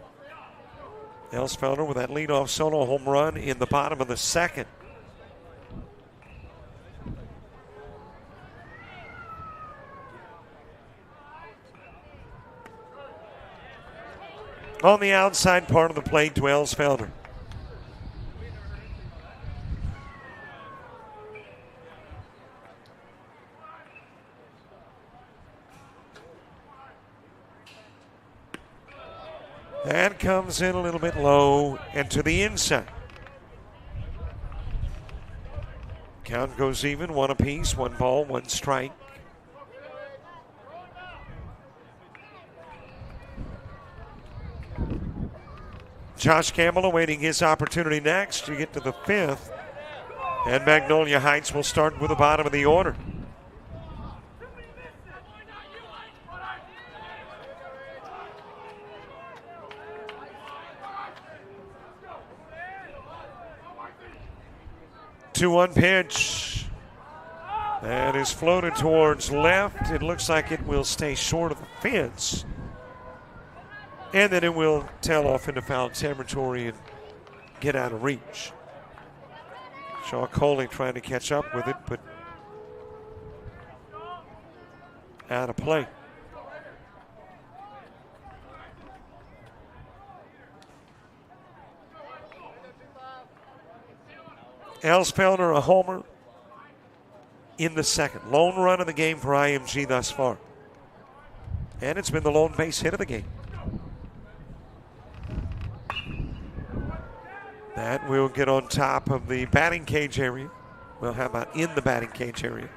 Elsfelder with that leadoff solo home run in the bottom of the second. On the outside part of the plate to Elsfelder. That comes in a little bit low and to the inside. Count goes even, 1 apiece, 1 ball, 1 strike. Josh Campbell awaiting his opportunity next. You get to the 5th, and Magnolia Heights will start with the bottom of the order. Two-one pitch. That is floated towards left. It looks like it will stay short of the fence. And then it will tail off into foul territory and get out of reach. Shaw Coley trying to catch up with it, but out of play. Elsfelder a homer in the second. Lone run of the game for IMG thus far. And it's been the lone base hit of the game. That will get on top of the batting cage area. Well, how about in the batting cage area?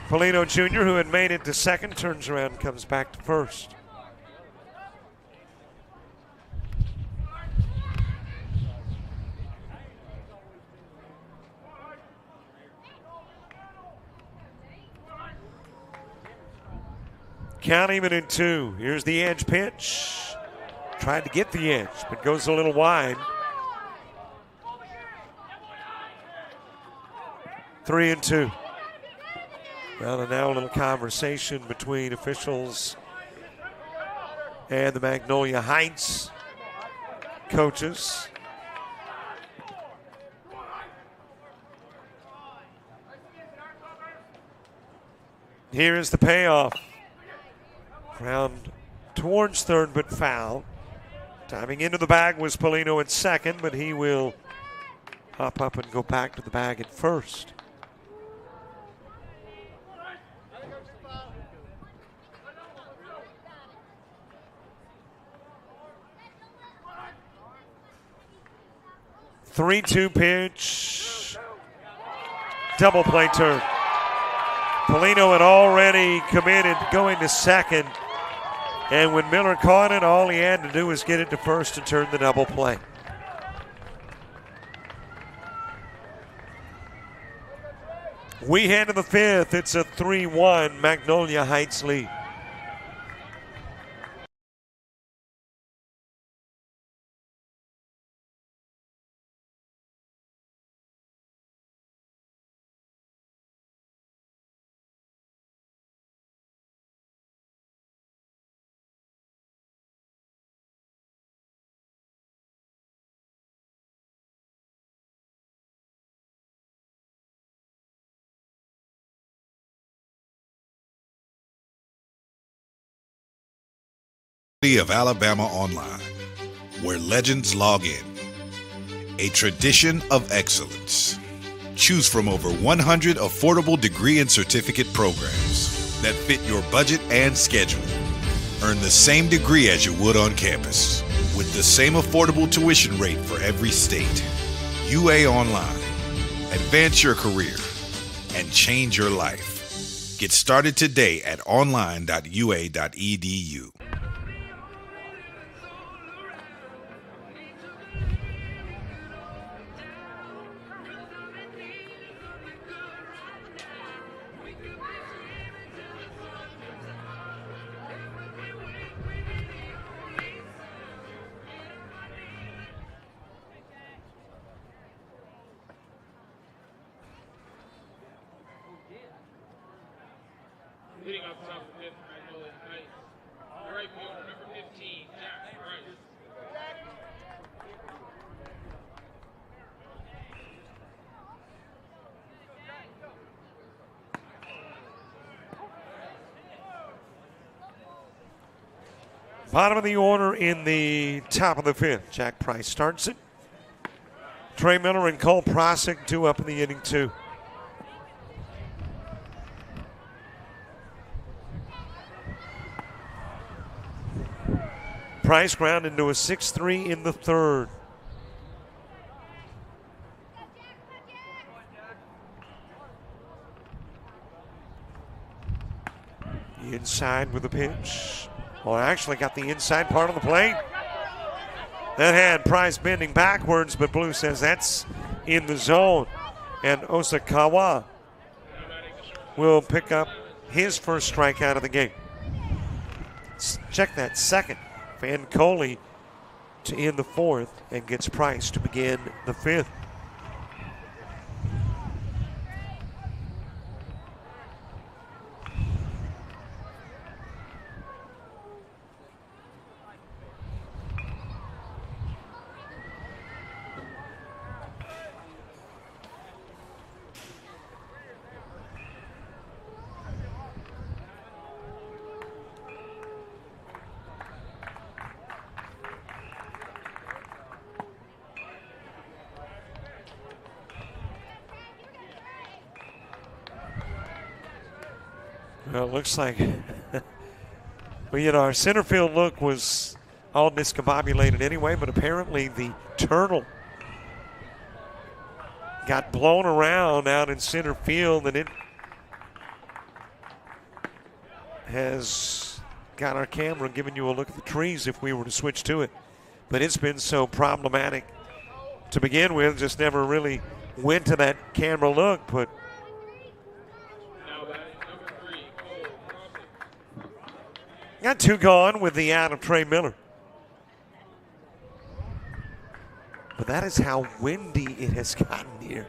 Polino Jr., who had made it to second, turns around and comes back to first. Count even in 2. Here's the edge pitch. Tried to get the edge, but goes a little wide. 3-2. Well, and now a little conversation between officials and the Magnolia Heights coaches. Here is the payoff. Ground towards third, but foul. Diving into the bag was Polino at second, but he will hop up and go back to the bag at first. Three-two pitch. Double play turn. Polino had already committed going to second. And when Miller caught it, all he had to do was get it to first and turn the double play. We head to the 5th. It's a 3-1 Magnolia Heights lead. Of Alabama Online, where legends log in. A tradition of excellence. Choose from over 100 affordable degree and certificate programs that fit your budget and schedule. Earn the same degree as you would on campus, with the same affordable tuition rate for every state. UA Online. Advance your career and change your life. Get started today at online.ua.edu. Leading off the top of the 5th, Magnolia Heights. The right fielder, number 15, Jack Price. Bottom of the order in the top of the 5th. Jack Price starts it. Trey Miller and Cole Prosick, 2 up in the inning, 2. Price ground into a 6-3 in the 3rd. The inside with the pitch. Well, actually got the inside part of the plate. That had Price bending backwards, but Blue says that's in the zone. And Osakawa will pick up his first strikeout of the game. Check that second. Van Coley to end the 4th and gets Price to begin the 5th. Well, it looks like, well, you know, our center field look was all discombobulated anyway, but apparently the turtle got blown around out in center field, and it has got our camera giving you a look at the trees if we were to switch to it. But it's been so problematic to begin with, just never really went to that camera look. But got two gone with the out of Trey Miller. But that is how windy it has gotten here.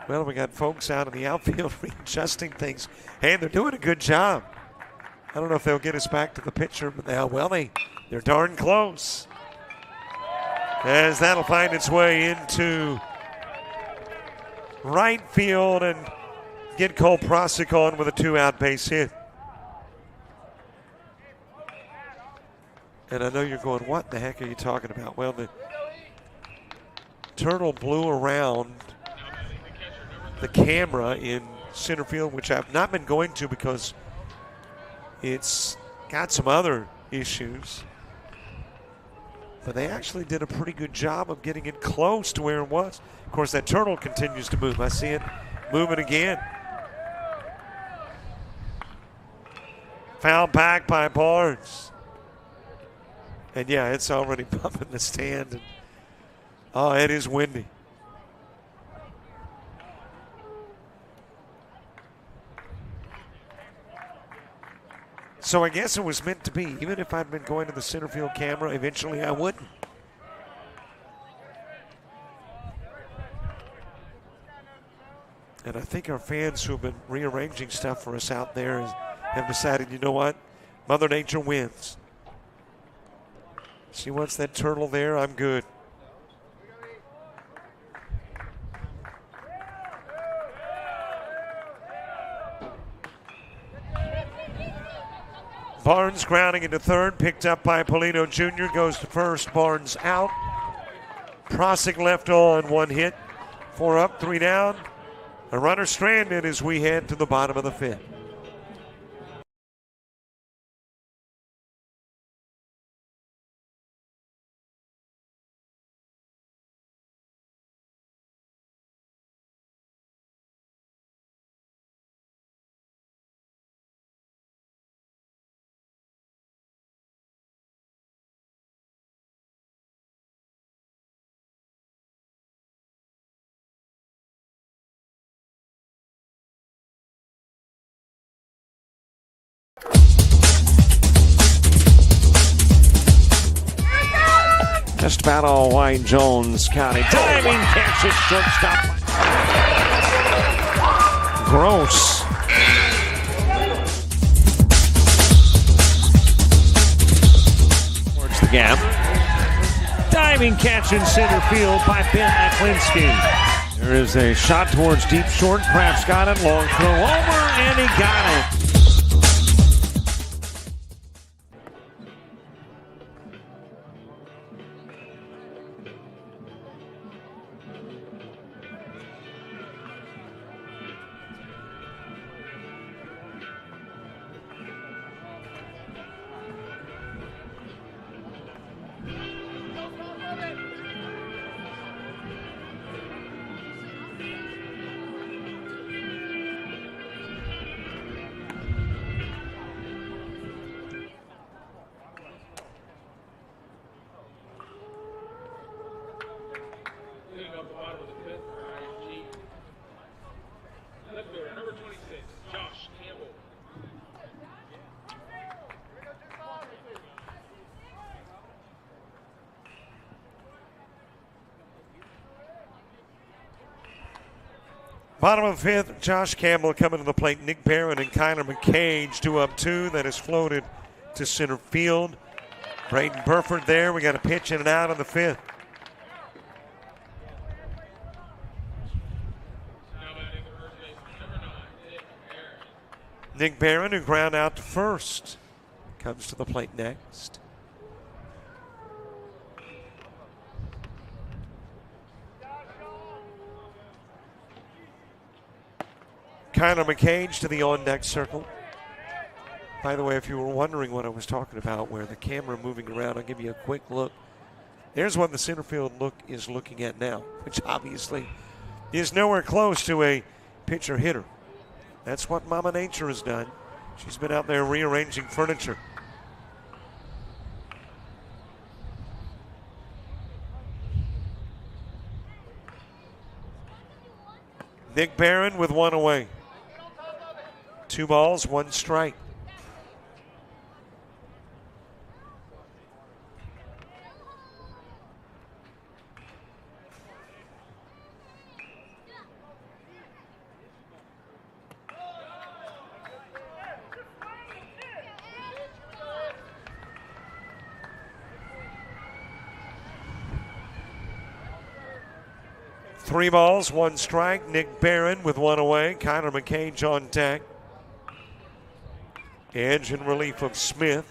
Well, we got folks out in the outfield readjusting things. Hey, they're doing a good job. I don't know if they'll get us back to the pitcher, but they're darn close. As that'll find its way into right field and get Cole Prosick on with a 2-out base hit. And I know you're going, what the heck are you talking about? Well, the turtle blew around the camera in center field, which I've not been going to because it's got some other issues. But they actually did a pretty good job of getting it close to where it was. Of course, that turtle continues to move. I see it moving again. Foul back by Barnes. And yeah, it's already bumping the stand. And, oh, it is windy. So I guess it was meant to be. Even if I'd been going to the center field camera, eventually I wouldn't. And I think our fans who have been rearranging stuff for us out there have decided, you know what? Mother Nature wins. She wants that turtle there. I'm good. Barnes grounding into third, picked up by Polino Jr., goes to first. Barnes out. Prosick left on, 1 hit. 4 up, 3 down. A runner stranded as we head to the bottom of the 5th. Just about all Wayne Jones County. Diving catch at shortstop. Gross. Towards the gap. Diving catch in center field by Ben Aklinski. There is a shot towards deep short. Kraft's got it. Long throw over, and he got it. Leading off the bottom of the 5th for IMG. Left fielder, number 26, Josh Campbell. Bottom of the 5th, Josh Campbell coming to the plate. Nick Barron and Kyler McCage 2-2. That is floated to center field. Braden Burford there. We got a pitch in and out of the 5th. Nick Barron, who ground out to first, comes to the plate next. Kyler McCage to the on-deck circle. By the way, if you were wondering what I was talking about, where the camera moving around, I'll give you a quick look. There's what the center field is looking at now, which obviously is nowhere close to a pitcher hitter. That's what Mama Nature has done. She's been out there rearranging furniture. Nick Barron with one away. 2 balls, 1 strike. Three balls, 1 strike. Nick Barron with 1 away. Kyler McCage on deck. Edge in relief of Smith.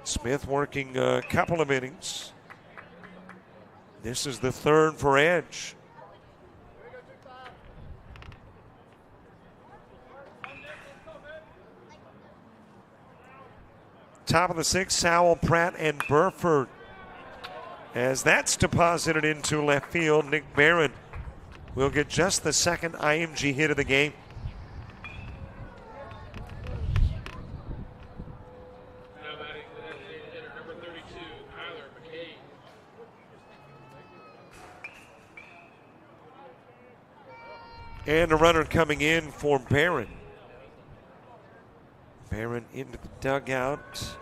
Smith working a couple of innings. This is the 3rd for Edge. Top of the 6th, Sowell, Pratt, and Burford. As that's deposited into left field, Nick Barron will get just the 2nd IMG hit of the game. Now batting the designated hitter, number 32, Kyler McCage. And a runner coming in for Barron. Barron into the dugout.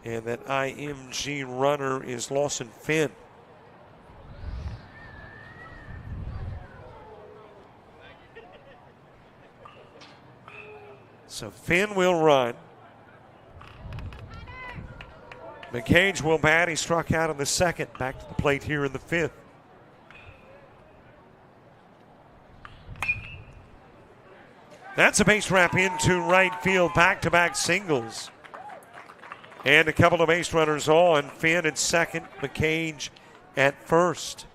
And that IMG runner is Lawson Finn. So Finn will run. McCage will bat. He struck out in the 2nd. Back to the plate here in the 5th. That's a base wrap into right field. Back-to-back singles. And a couple of base runners on. Finn at 2nd, McCage at 1st.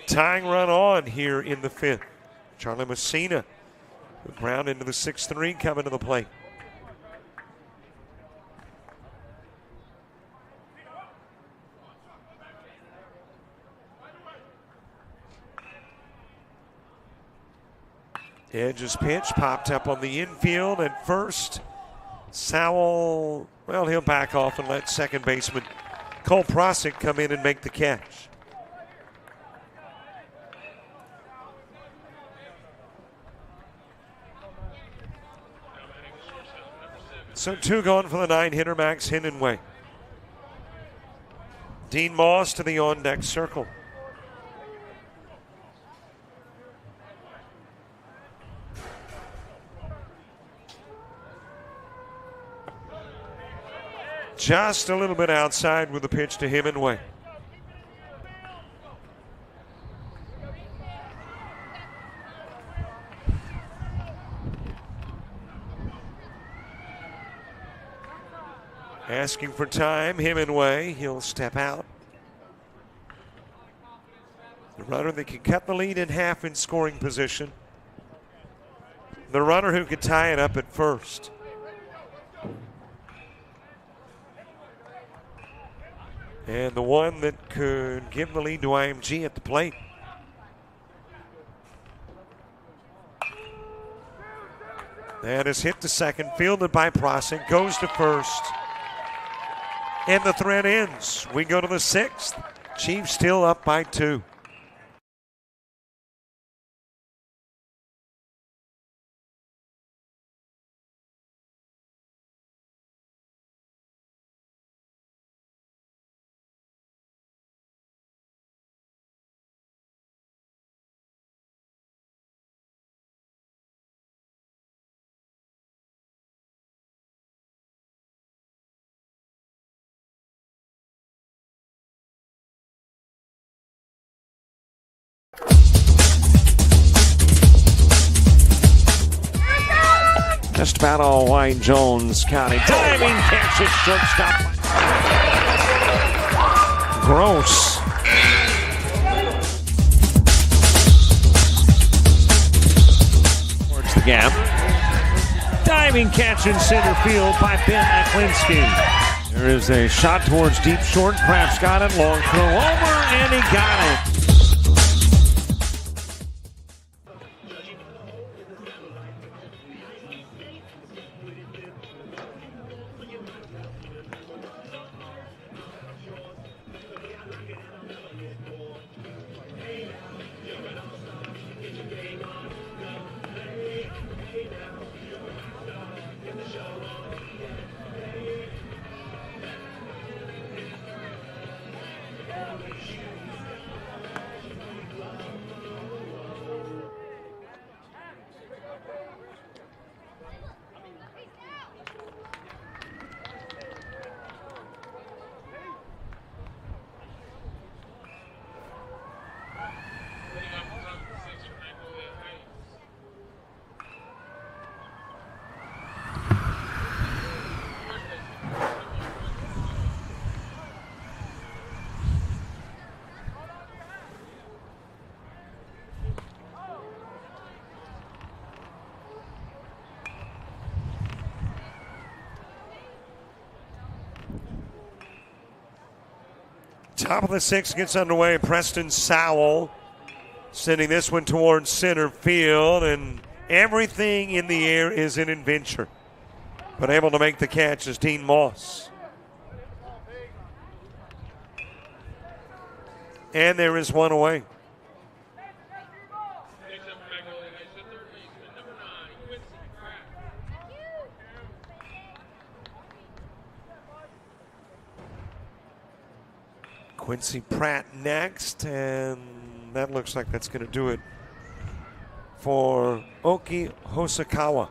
Tying run on here in the 5th. Charlie Messina with ground into the 6-3 coming to the plate. Edge's pitch popped up on the infield at first. Sowell, well, he'll back off and let second baseman Cole Prosick come in and make the catch. So 2 gone for the 9-hitter, Max Hindenway. Dean Moss to the on-deck circle. Just a little bit outside with the pitch to Hemingway. Asking for time, Hemingway. He'll step out. The runner that can cut the lead in half in scoring position. The runner who could tie it up at first. And the one that could give the lead to IMG at the plate. That is hit to second, fielded by Prosick, goes to first. And the threat ends. We go to the 6th. Chiefs still up by 2. West battle, White Jones County. Diving catch at shortstop. Gross. Towards the gap. Diving catch in center field by Ben Aklinski. There is a shot towards deep short. Kraft's got it. Long throw over, and he got it. Leading off the top of the sixth for Magnolia Heights. Top of the sixth gets underway. Preston Sowell sending this one towards center field, and everything in the air is an adventure. But able to make the catch is Dean Moss. And there is one away. Next up for Magnolia Heights, the third baseman, number 9, Quincy Pratt. Quincy Pratt next, and that looks like that's going to do it for Oki Hosokawa.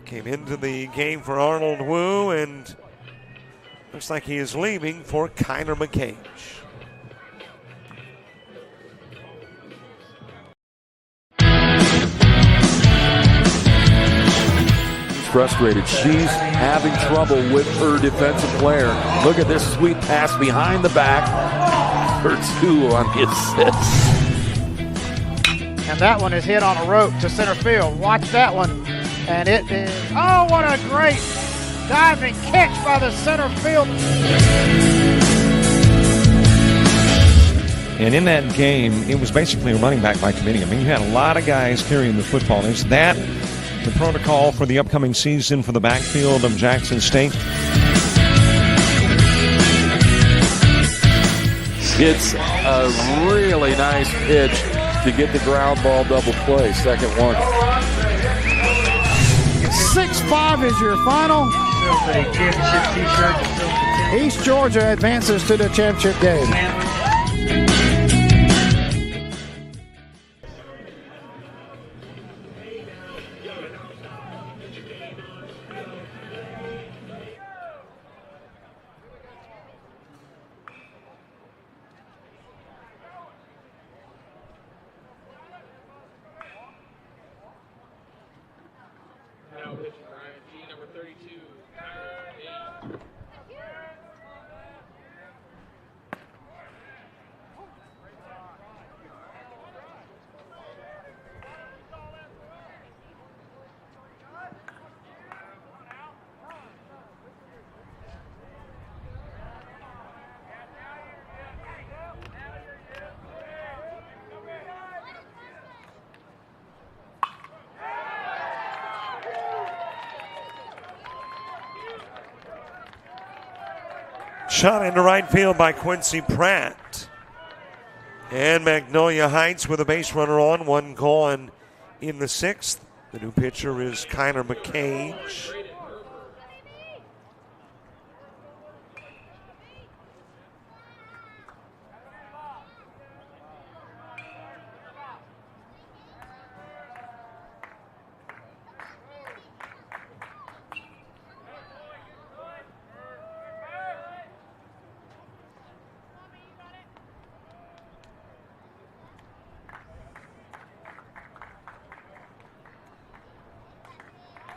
Came into the game for Arnold Wu, and looks like he is leaving for Kyler McCage. Frustrated. She's having trouble with her defensive player. Look at this sweet pass behind the back for 2 on the assist. And that one is hit on a rope to center field. Watch that one. And it is, oh, what a great diving catch by the center field. And in that game, it was basically a running back by committee. I mean, you had a lot of guys carrying the football. Is that the protocol for the upcoming season for the backfield of Jackson State? It's a really nice pitch to get the ground ball double play. Second one. 6-5 is your final. East Georgia advances to the championship game. Now pitching for IMG, number 32, Tyler Payne. Shot into right field by Quincy Pratt. And Magnolia Heights with a base runner on, one gone in the sixth. The new pitcher is Kyler McCage.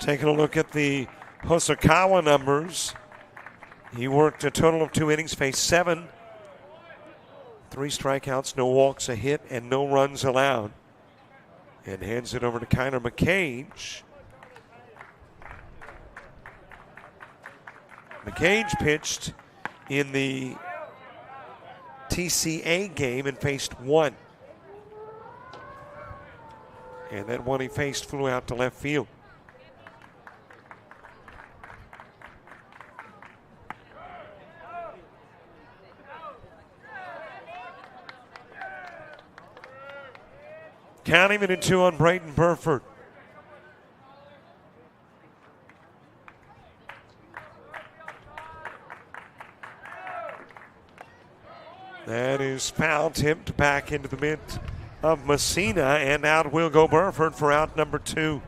Taking a look at the Hosokawa numbers. He worked a total of 2 innings, faced 7. 3 strikeouts, no walks, a hit, and no runs allowed. And hands it over to Kyler McCage. McCage pitched in the TCA game and faced 1. And that one he faced flew out to left field. Counting it at 2 on Brayton Burford. That is foul tipped back into the mitt of Messina, and out will go Burford for out number 2.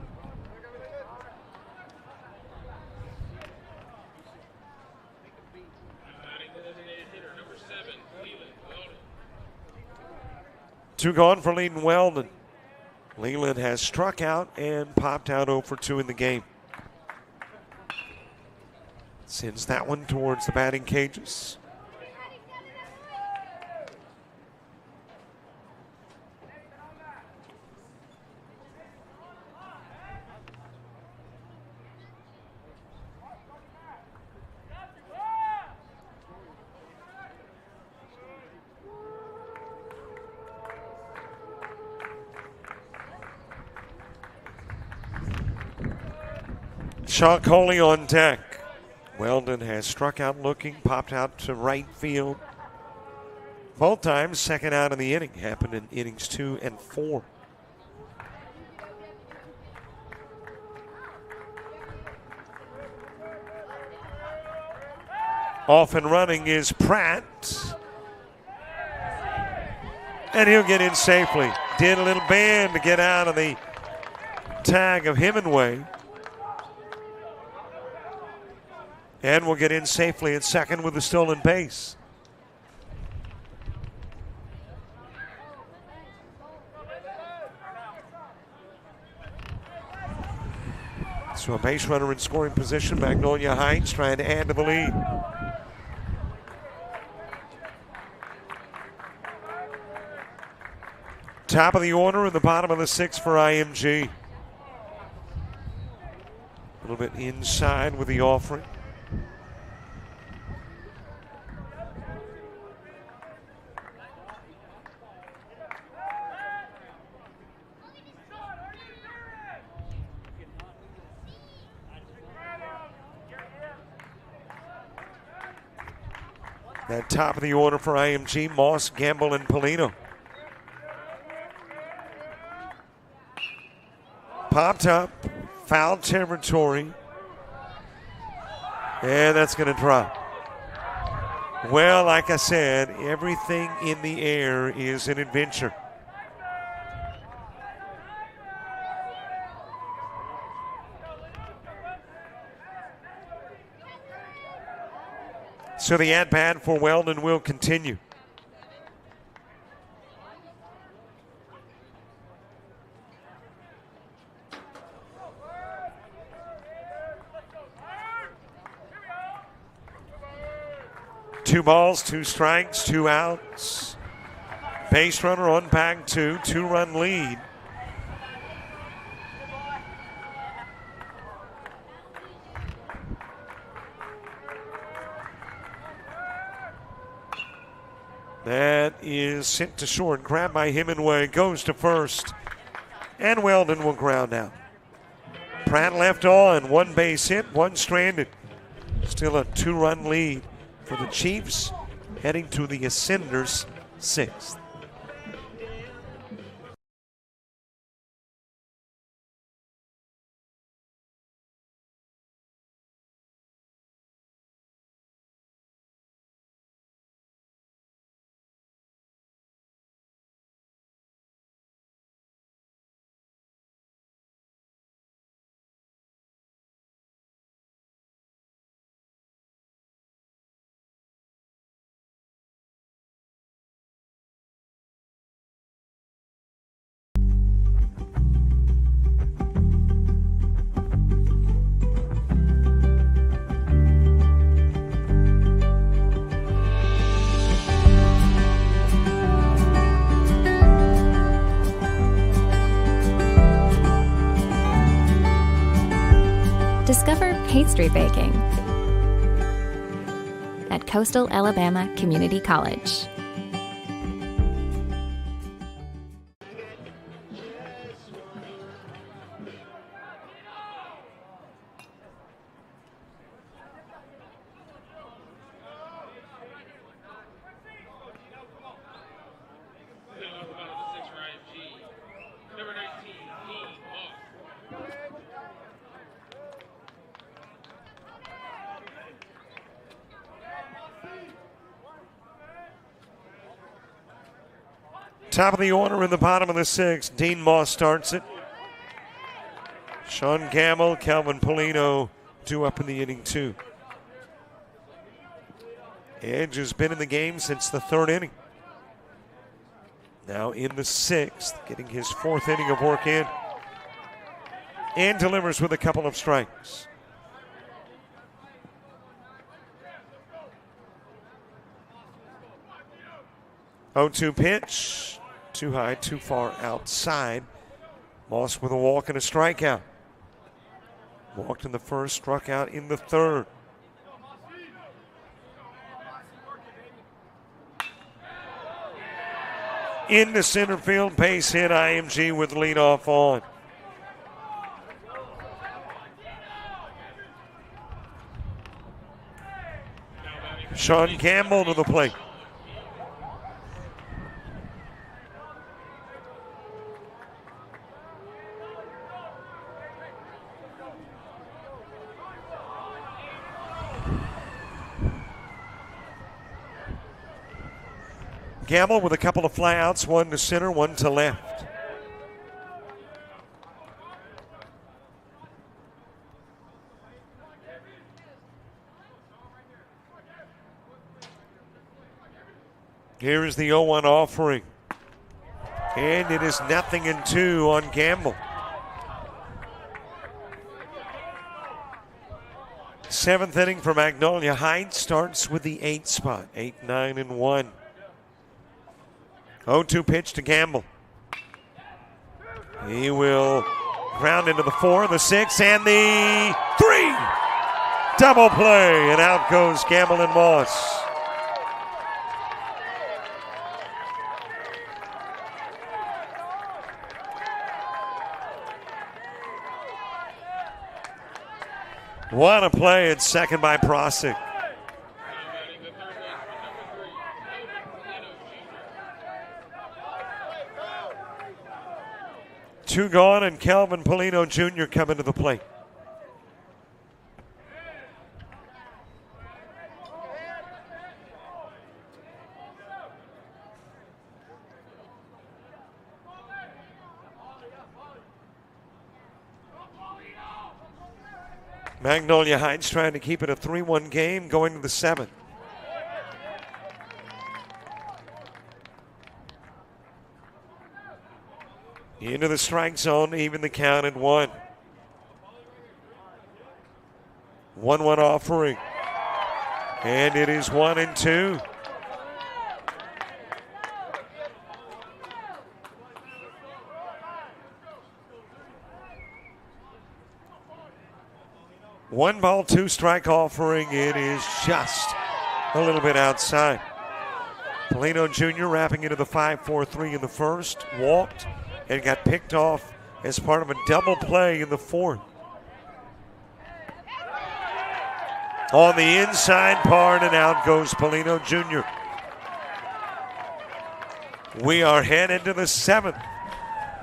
Two gone for Leland Weldon. Leland has struck out and popped out 0 for 2 in the game. Sends that one towards the batting cages. Sean Coley on deck. Weldon has struck out looking, popped out to right field. Both times, second out of the inning. Happened in innings 2 and 4. Off and running is Pratt. And he'll get in safely. Did a little bend to get out of the tag of Hemingway. And will get in safely at second with the stolen base. So a base runner in scoring position. Magnolia Heights trying to add to the lead. Top of the order in the bottom of the 6th for IMG. A little bit inside with the offering. That top of the order for IMG, Moss, Gamble, and Polino. Popped up, foul territory, and that's going to drop. Well, like I said, everything in the air is an adventure. So the at-bat for Weldon will continue. Two balls, 2 strikes, 2 outs. Base runner on bag 2, 2-run lead. That is sent to short, grabbed by Hemingway, goes to first, and Weldon will ground out. Pratt left on, 1 base hit, 1 stranded. Still a 2-run lead for the Chiefs, heading to the Ascenders' 6th. pastry baking at Coastal Alabama Community College. Number 19, Dean Moss. Top of the order in the bottom of the sixth. Dean Moss starts it. Sean Gamble, Calvin Polino due up in the inning two. Edge has been in the game since the third inning. Now in the sixth, getting his fourth inning of work in. And delivers with a couple of strikes. Oh, 2 pitch. Too high, too far outside. Moss with a walk and a strikeout. Walked in the first, struck out in the third. Into center field, base hit, IMG with leadoff on. Sean Campbell to the plate. Gamble with a couple of flyouts, one to center, one to left. Here is the 0-1 offering. And it is 0-2 on Gamble. Seventh inning for Magnolia Heights starts with the 8 spot, 8, 9, and 1. 0-2 pitch to Gamble. He will ground into the 4, the 6, and the 3. Double play, and out goes Gamble and Moss. What a play at second by Prosick. Two gone, and Calvin Polino Jr. coming to the plate. Magnolia Heights trying to keep it a 3-1 game going to the 7th. Into the strike zone, even the count at 1. 1-1 offering. And it is 1-2. One ball, 2 strike offering. It is just a little bit outside. Polino Jr. wrapping into the 5-4-3 in the first. Walked and got picked off as part of a double play in the 4th. On the inside part, and out goes Polino Jr. We are headed to the 7th.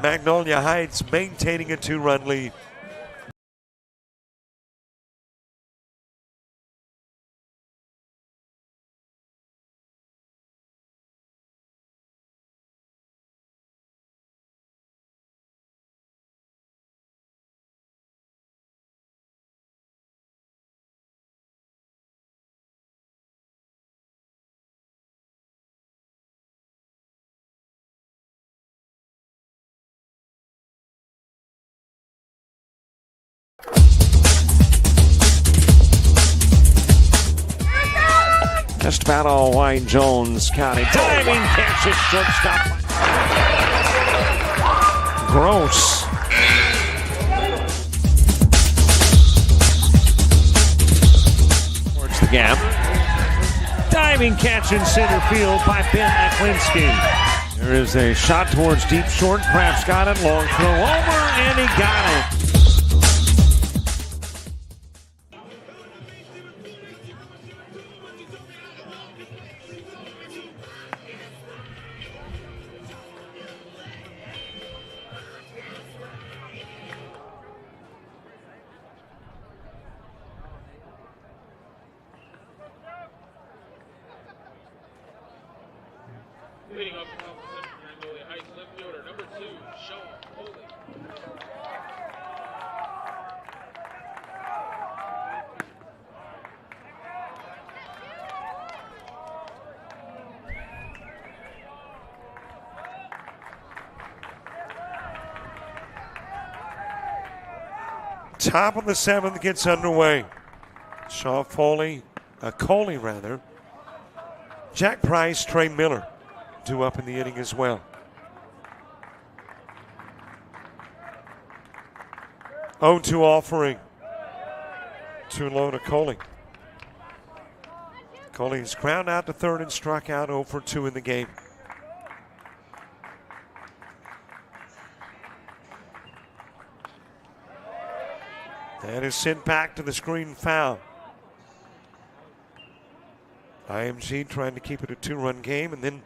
Magnolia Heights maintaining a 2-run lead. Just about all Wayne Jones County. Diving catch at shortstop. Gross. the gap. Diving catch in center field by Ben Aklinski. There is a shot towards deep short. Kraft's got it. Long throw over, and he got it. Leading off the top of the Magnolia Heights, left fielder number 2, Showdown. Top of the 7th gets underway. Coley rather. Jack Price, Trey Miller due up in the inning as well. 0-2 offering. Too low to Coley. Coley's ground out to third and struck out 0 for 2 in the game. That is sent back to the screen foul. IMG trying to keep it a 2-run game and then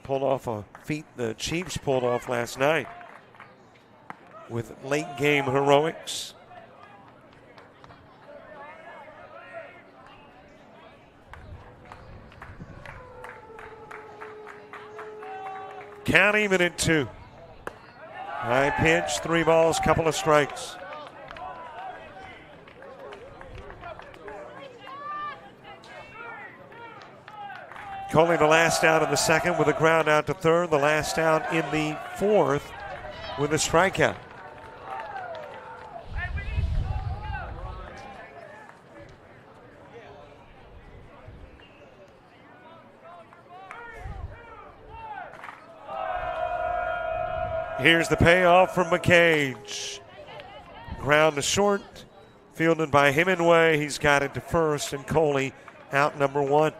pulled off a feat the Chiefs pulled off last night with late game heroics. Count even at 2. High pitch, 3 balls, couple of strikes. Coley the last out in the 2nd with a ground out to 3rd. The last out in the 4th with a strikeout. Here's the payoff from McCage. Ground to short, fielded by Hemingway. He's got it to first, and Coley out number 1.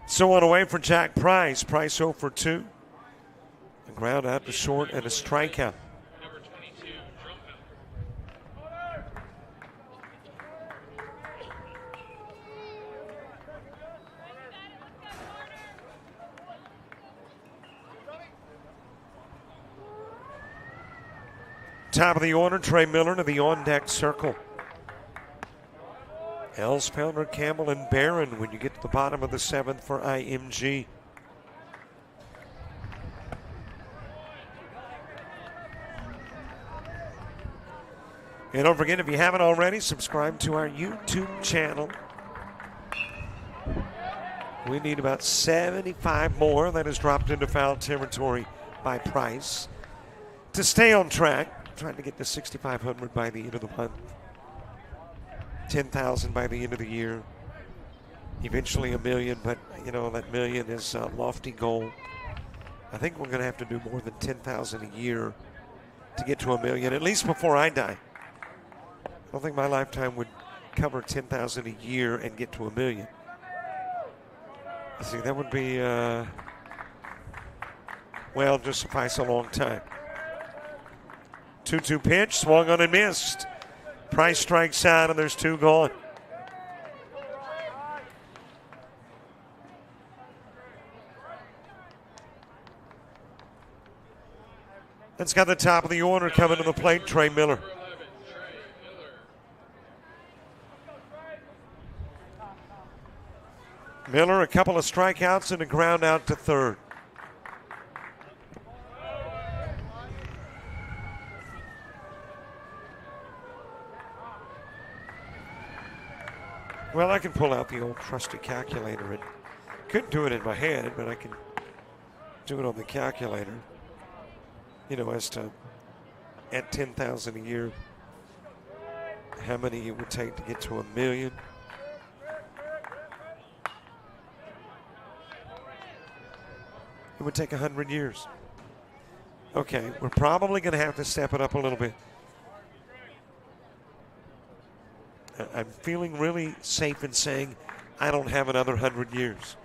So on away for Jack Price. Price 0 for 2. A ground out to short and a strikeout. Number 22, Top of the order, Trey Miller to the on-deck circle. Elspelner, Campbell, and Barron when you get to the bottom of the 7th for IMG. And don't forget, if you haven't already, subscribe to our YouTube channel. We need about 75 more. That has dropped into foul territory by Price. To stay on track, trying to get to 6,500 by the end of the month. 10,000 by the end of the year. Eventually $1 million, but you know that $1 million is a lofty goal. I think we're going to have to do more than 10,000 a year to get to $1 million, at least before I die. I don't think my lifetime would cover 10,000 a year and get to $1 million. See, that would be, well, just suffice a long time. 2-2 pitch, swung on and missed. Price strikes out, and there's 2 gone. That's got the top of the order coming to the plate, Trey Miller. Miller, a couple of strikeouts and a ground out to 3rd. Well, I can pull out the old trusty calculator and couldn't do it in my head, but I can do it on the calculator. You know, as to at 10,000 a year, how many it would take to get to $1 million. It would take 100 years. Okay, we're probably going to have to step it up a little bit. I'm feeling really safe in saying I don't have another 100 years.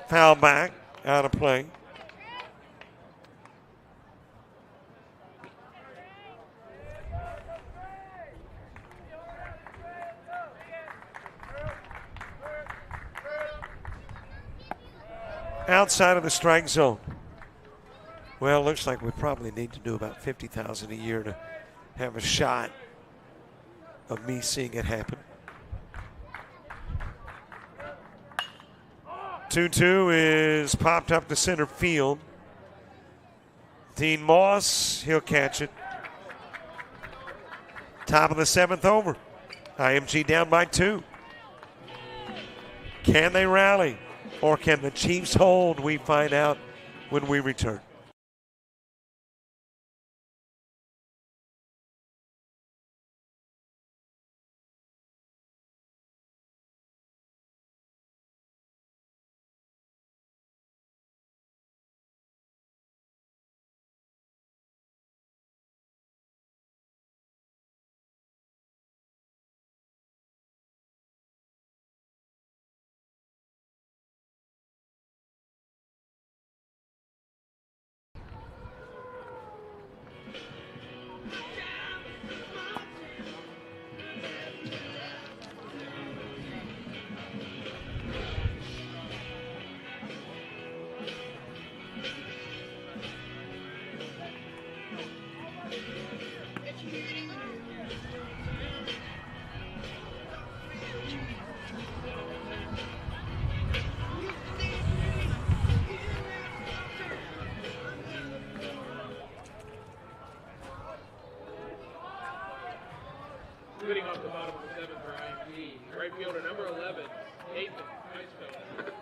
Foul back, out of play. Outside of the strike zone. Well, looks like we probably need to do about 50,000 a year to have a shot of me seeing it happen. 2-2 is popped up to center field. Dean Moss, he'll catch it. Top of the 7th over. IMG down by 2. Can they rally? Or can the Chiefs hold? We find out when we return. Leading off the bottom of the 7th for IMG. Right fielder number 11, Nathan Weisfeld.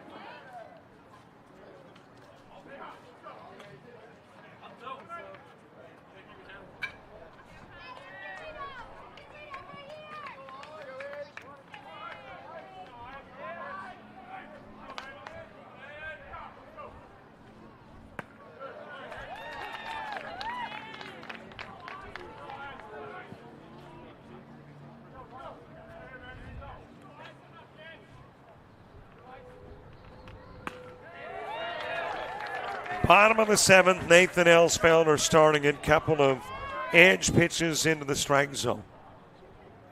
Bottom of the 7th, Nathan Elsfelder starting a couple of edge pitches into the strike zone.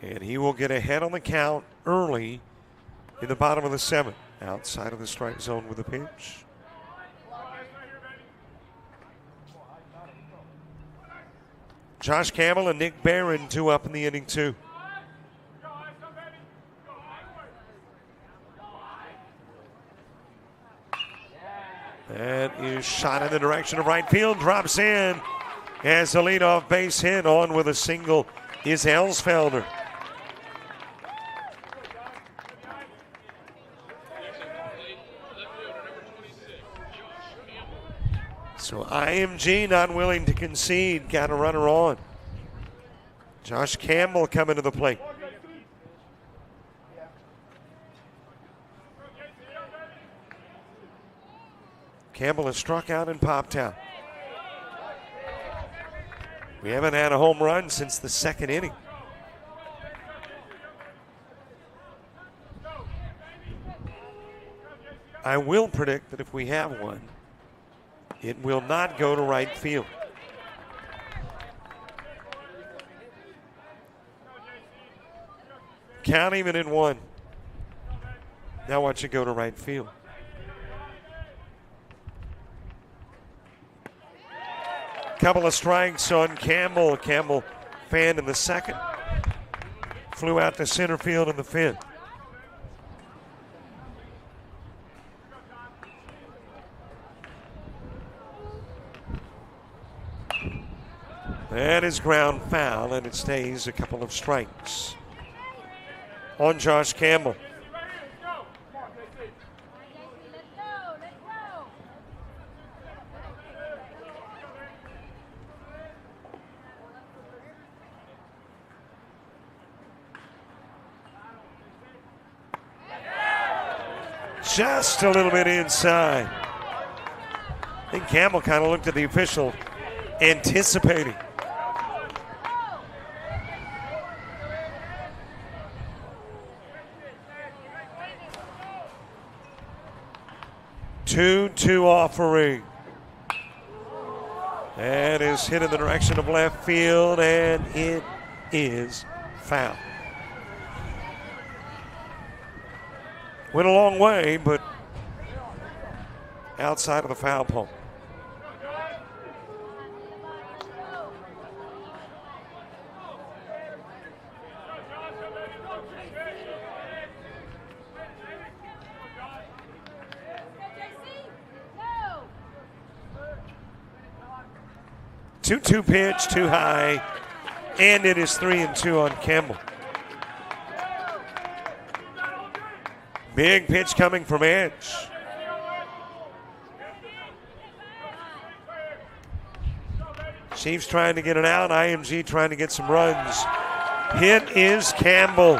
And he will get ahead on the count early in the bottom of the 7th, outside of the strike zone with a pitch. Josh Campbell and Nick Barron, 2 up in the inning, 2. That is shot in the direction of right field, drops in as the leadoff base hit. On with a single is Elsfelder. So IMG not willing to concede, got a runner on. Josh Campbell coming to the plate. Campbell has struck out and popped out. We haven't had a home run since the 2nd inning. I will predict that if we have one, it will not go to right field. Count even in 1. Now watch it go to right field. Couple of strikes on Campbell. Campbell fanned in the 2nd. Flew out to center field in the 5th. That is ground foul, and it stays a couple of strikes on Josh Campbell. Just a little bit inside. I think Campbell kind of looked at the official, anticipating. Two offering. That is hit in the direction of left field, and it is foul. Went a long way, but outside of the foul pole. Two pitch, too high, and it is 3-2 on Campbell. Big pitch coming from Edge. Chiefs trying to get it out. IMG trying to get some runs. Hit is Campbell.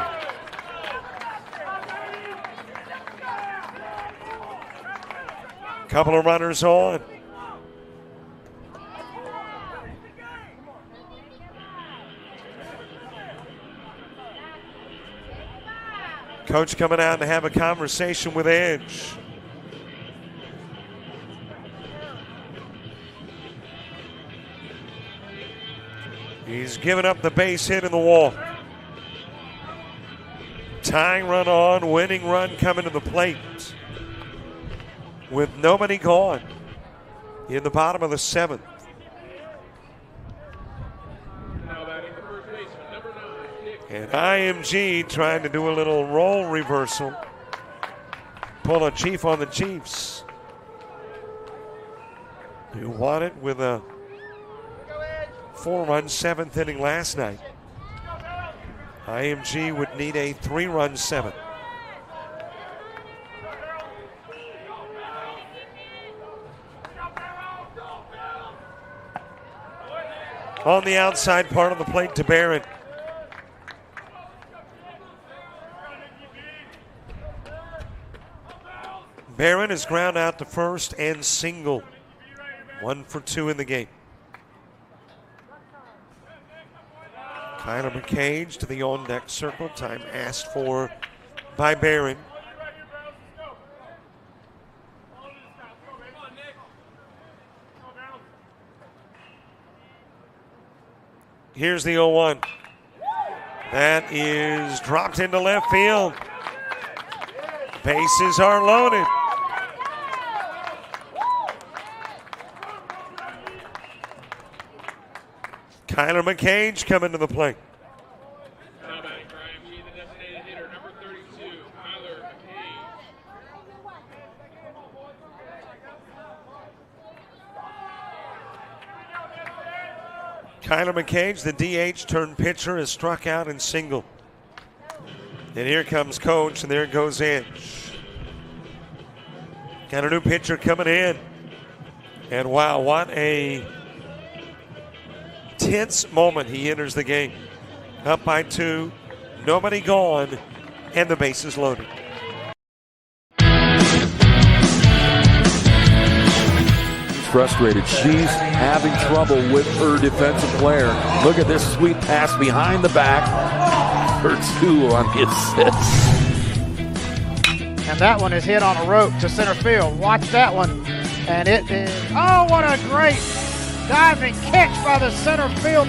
Couple of runners on. Coach coming out to have a conversation with Edge. He's giving up the base hit in the wall. Tying run on, winning run coming to the plate. With nobody gone in the bottom of the seventh. And IMG trying to do a little role reversal. Pull a Chief on the Chiefs. Who won it with a 4-run seventh inning last night. IMG would need a 3-run seventh. On the outside part of the plate to Barron. Barron is ground out to first and single. 1 for 2 in the game. Kyler McCage to the on-deck circle. Time asked for by Barron. Here's the 0-1. That is dropped into left field. Bases are loaded. Kyler McCage coming to the plate. Now batting for IMG, the designated hitter, number 32, Kyler McCage. Kyler McCage, the DH turned pitcher, is struck out and single. And here comes Coach, and there goes Edge. Got a new pitcher coming in. And wow, what a tense moment. He enters the game. Up by 2, nobody gone, and the bases loaded. Frustrated. She's having trouble with her defensive player. Look at this sweet pass behind the back for 2 on the assist. And that one is hit on a rope to center field. Watch that one. And it is, oh, what a great diving catch by the center field.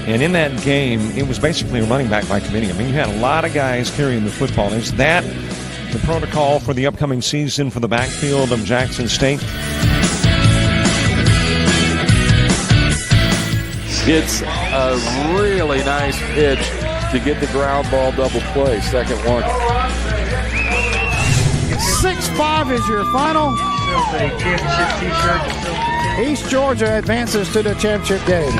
And in that game, it was basically a running back by committee. I mean, you had a lot of guys carrying the football. Is that the protocol for the upcoming season for the backfield of Jackson State? It's a really nice pitch to get the ground ball double play. Second one. 6-5 is your final. East Georgia advances to the championship game.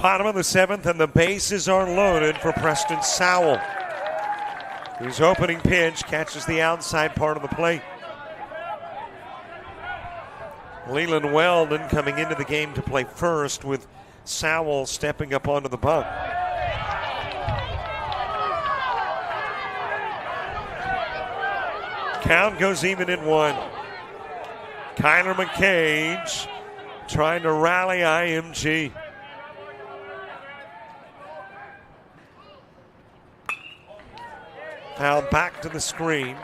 Bottom of the 7th, and the bases are loaded for Preston Sowell. His opening pitch catches the outside part of the plate. Leland Weldon coming into the game to play first, with Sowell stepping up onto the bump. Count goes even at 1. Kyler McCage trying to rally IMG. Foul back to the screen.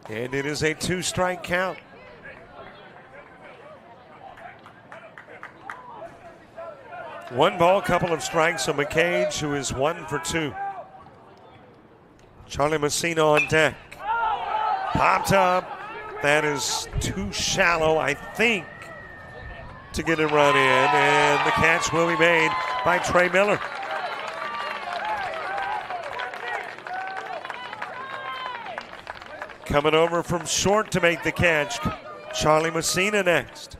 And it is a 2-strike count. One ball, couple of strikes on McCage, who is 1 for 2. Charlie Messina on deck. Popped up. That is too shallow, I think, to get a run in. And the catch will be made by Trey Miller. Coming over from short to make the catch, Charlie Messina next.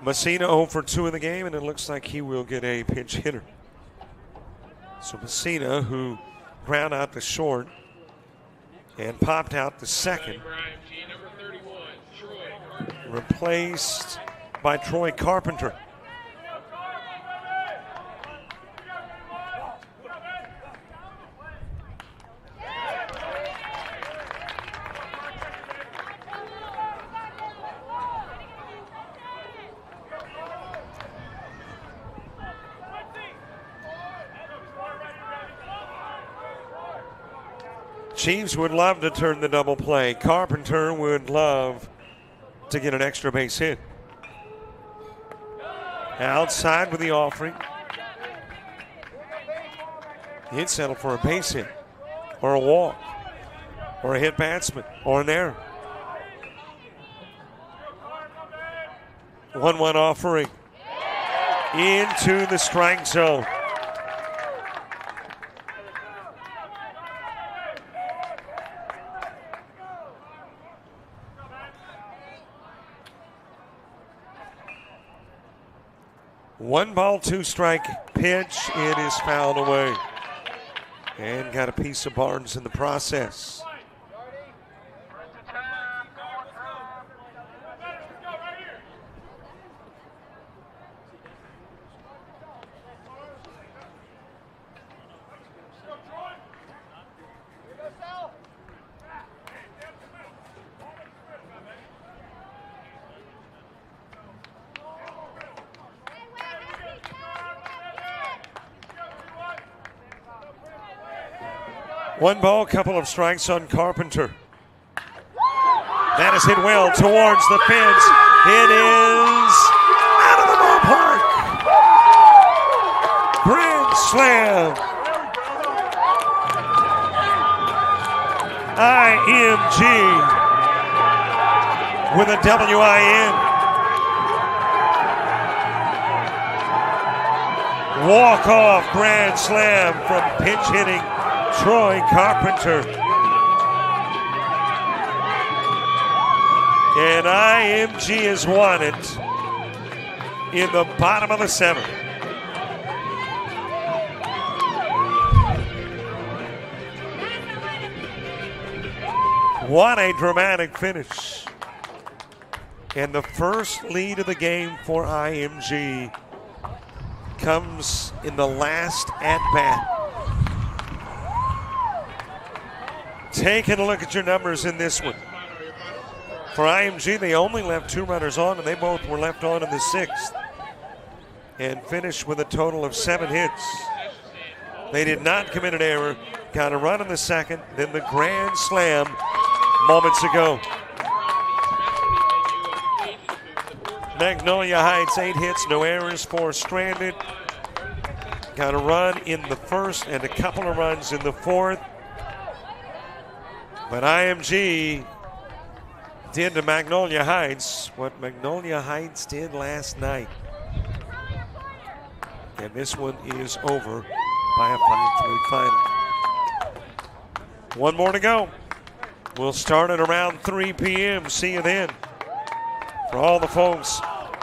Messina 0 for 2 in the game, and it looks like he will get a pinch hitter. So Messina, who ground out to short and popped out to second, replaced by Troy Carpenter. Chiefs would love to turn the double play. Carpenter would love to get an extra base hit. Outside with the offering. He'd settle for a base hit, or a walk, or a hit batsman, or an error. 1-1 offering. Into the strike zone. One ball, 2-strike pitch. It is fouled away. And got a piece of Barnes in the process. One ball, couple of strikes on Carpenter. That is hit well towards the fence. It is out of the ballpark. Grand slam. IMG with a WIN. Walk-off grand slam from pinch hitting Troy Carpenter. And IMG has won it in the bottom of the 7th. What a dramatic finish. And the first lead of the game for IMG comes in the last at-bat. Taking a look at your numbers in this one. For IMG, they only left 2 runners on, and they both were left on in the 6th. And finished with a total of 7 hits. They did not commit an error. Got a run in the 2nd, then the grand slam moments ago. Magnolia Heights, 8 hits, no errors, 4 stranded. Got a run in the 1st and a couple of runs in the 4th. But IMG did to Magnolia Heights what Magnolia Heights did last night. And this one is over by a 5-3 final. One more to go. We'll start at around 3 p.m. See you then. For all the folks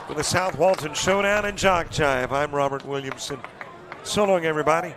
with the South Walton Showdown and JockJive, I'm Robert Williamson. So long, everybody.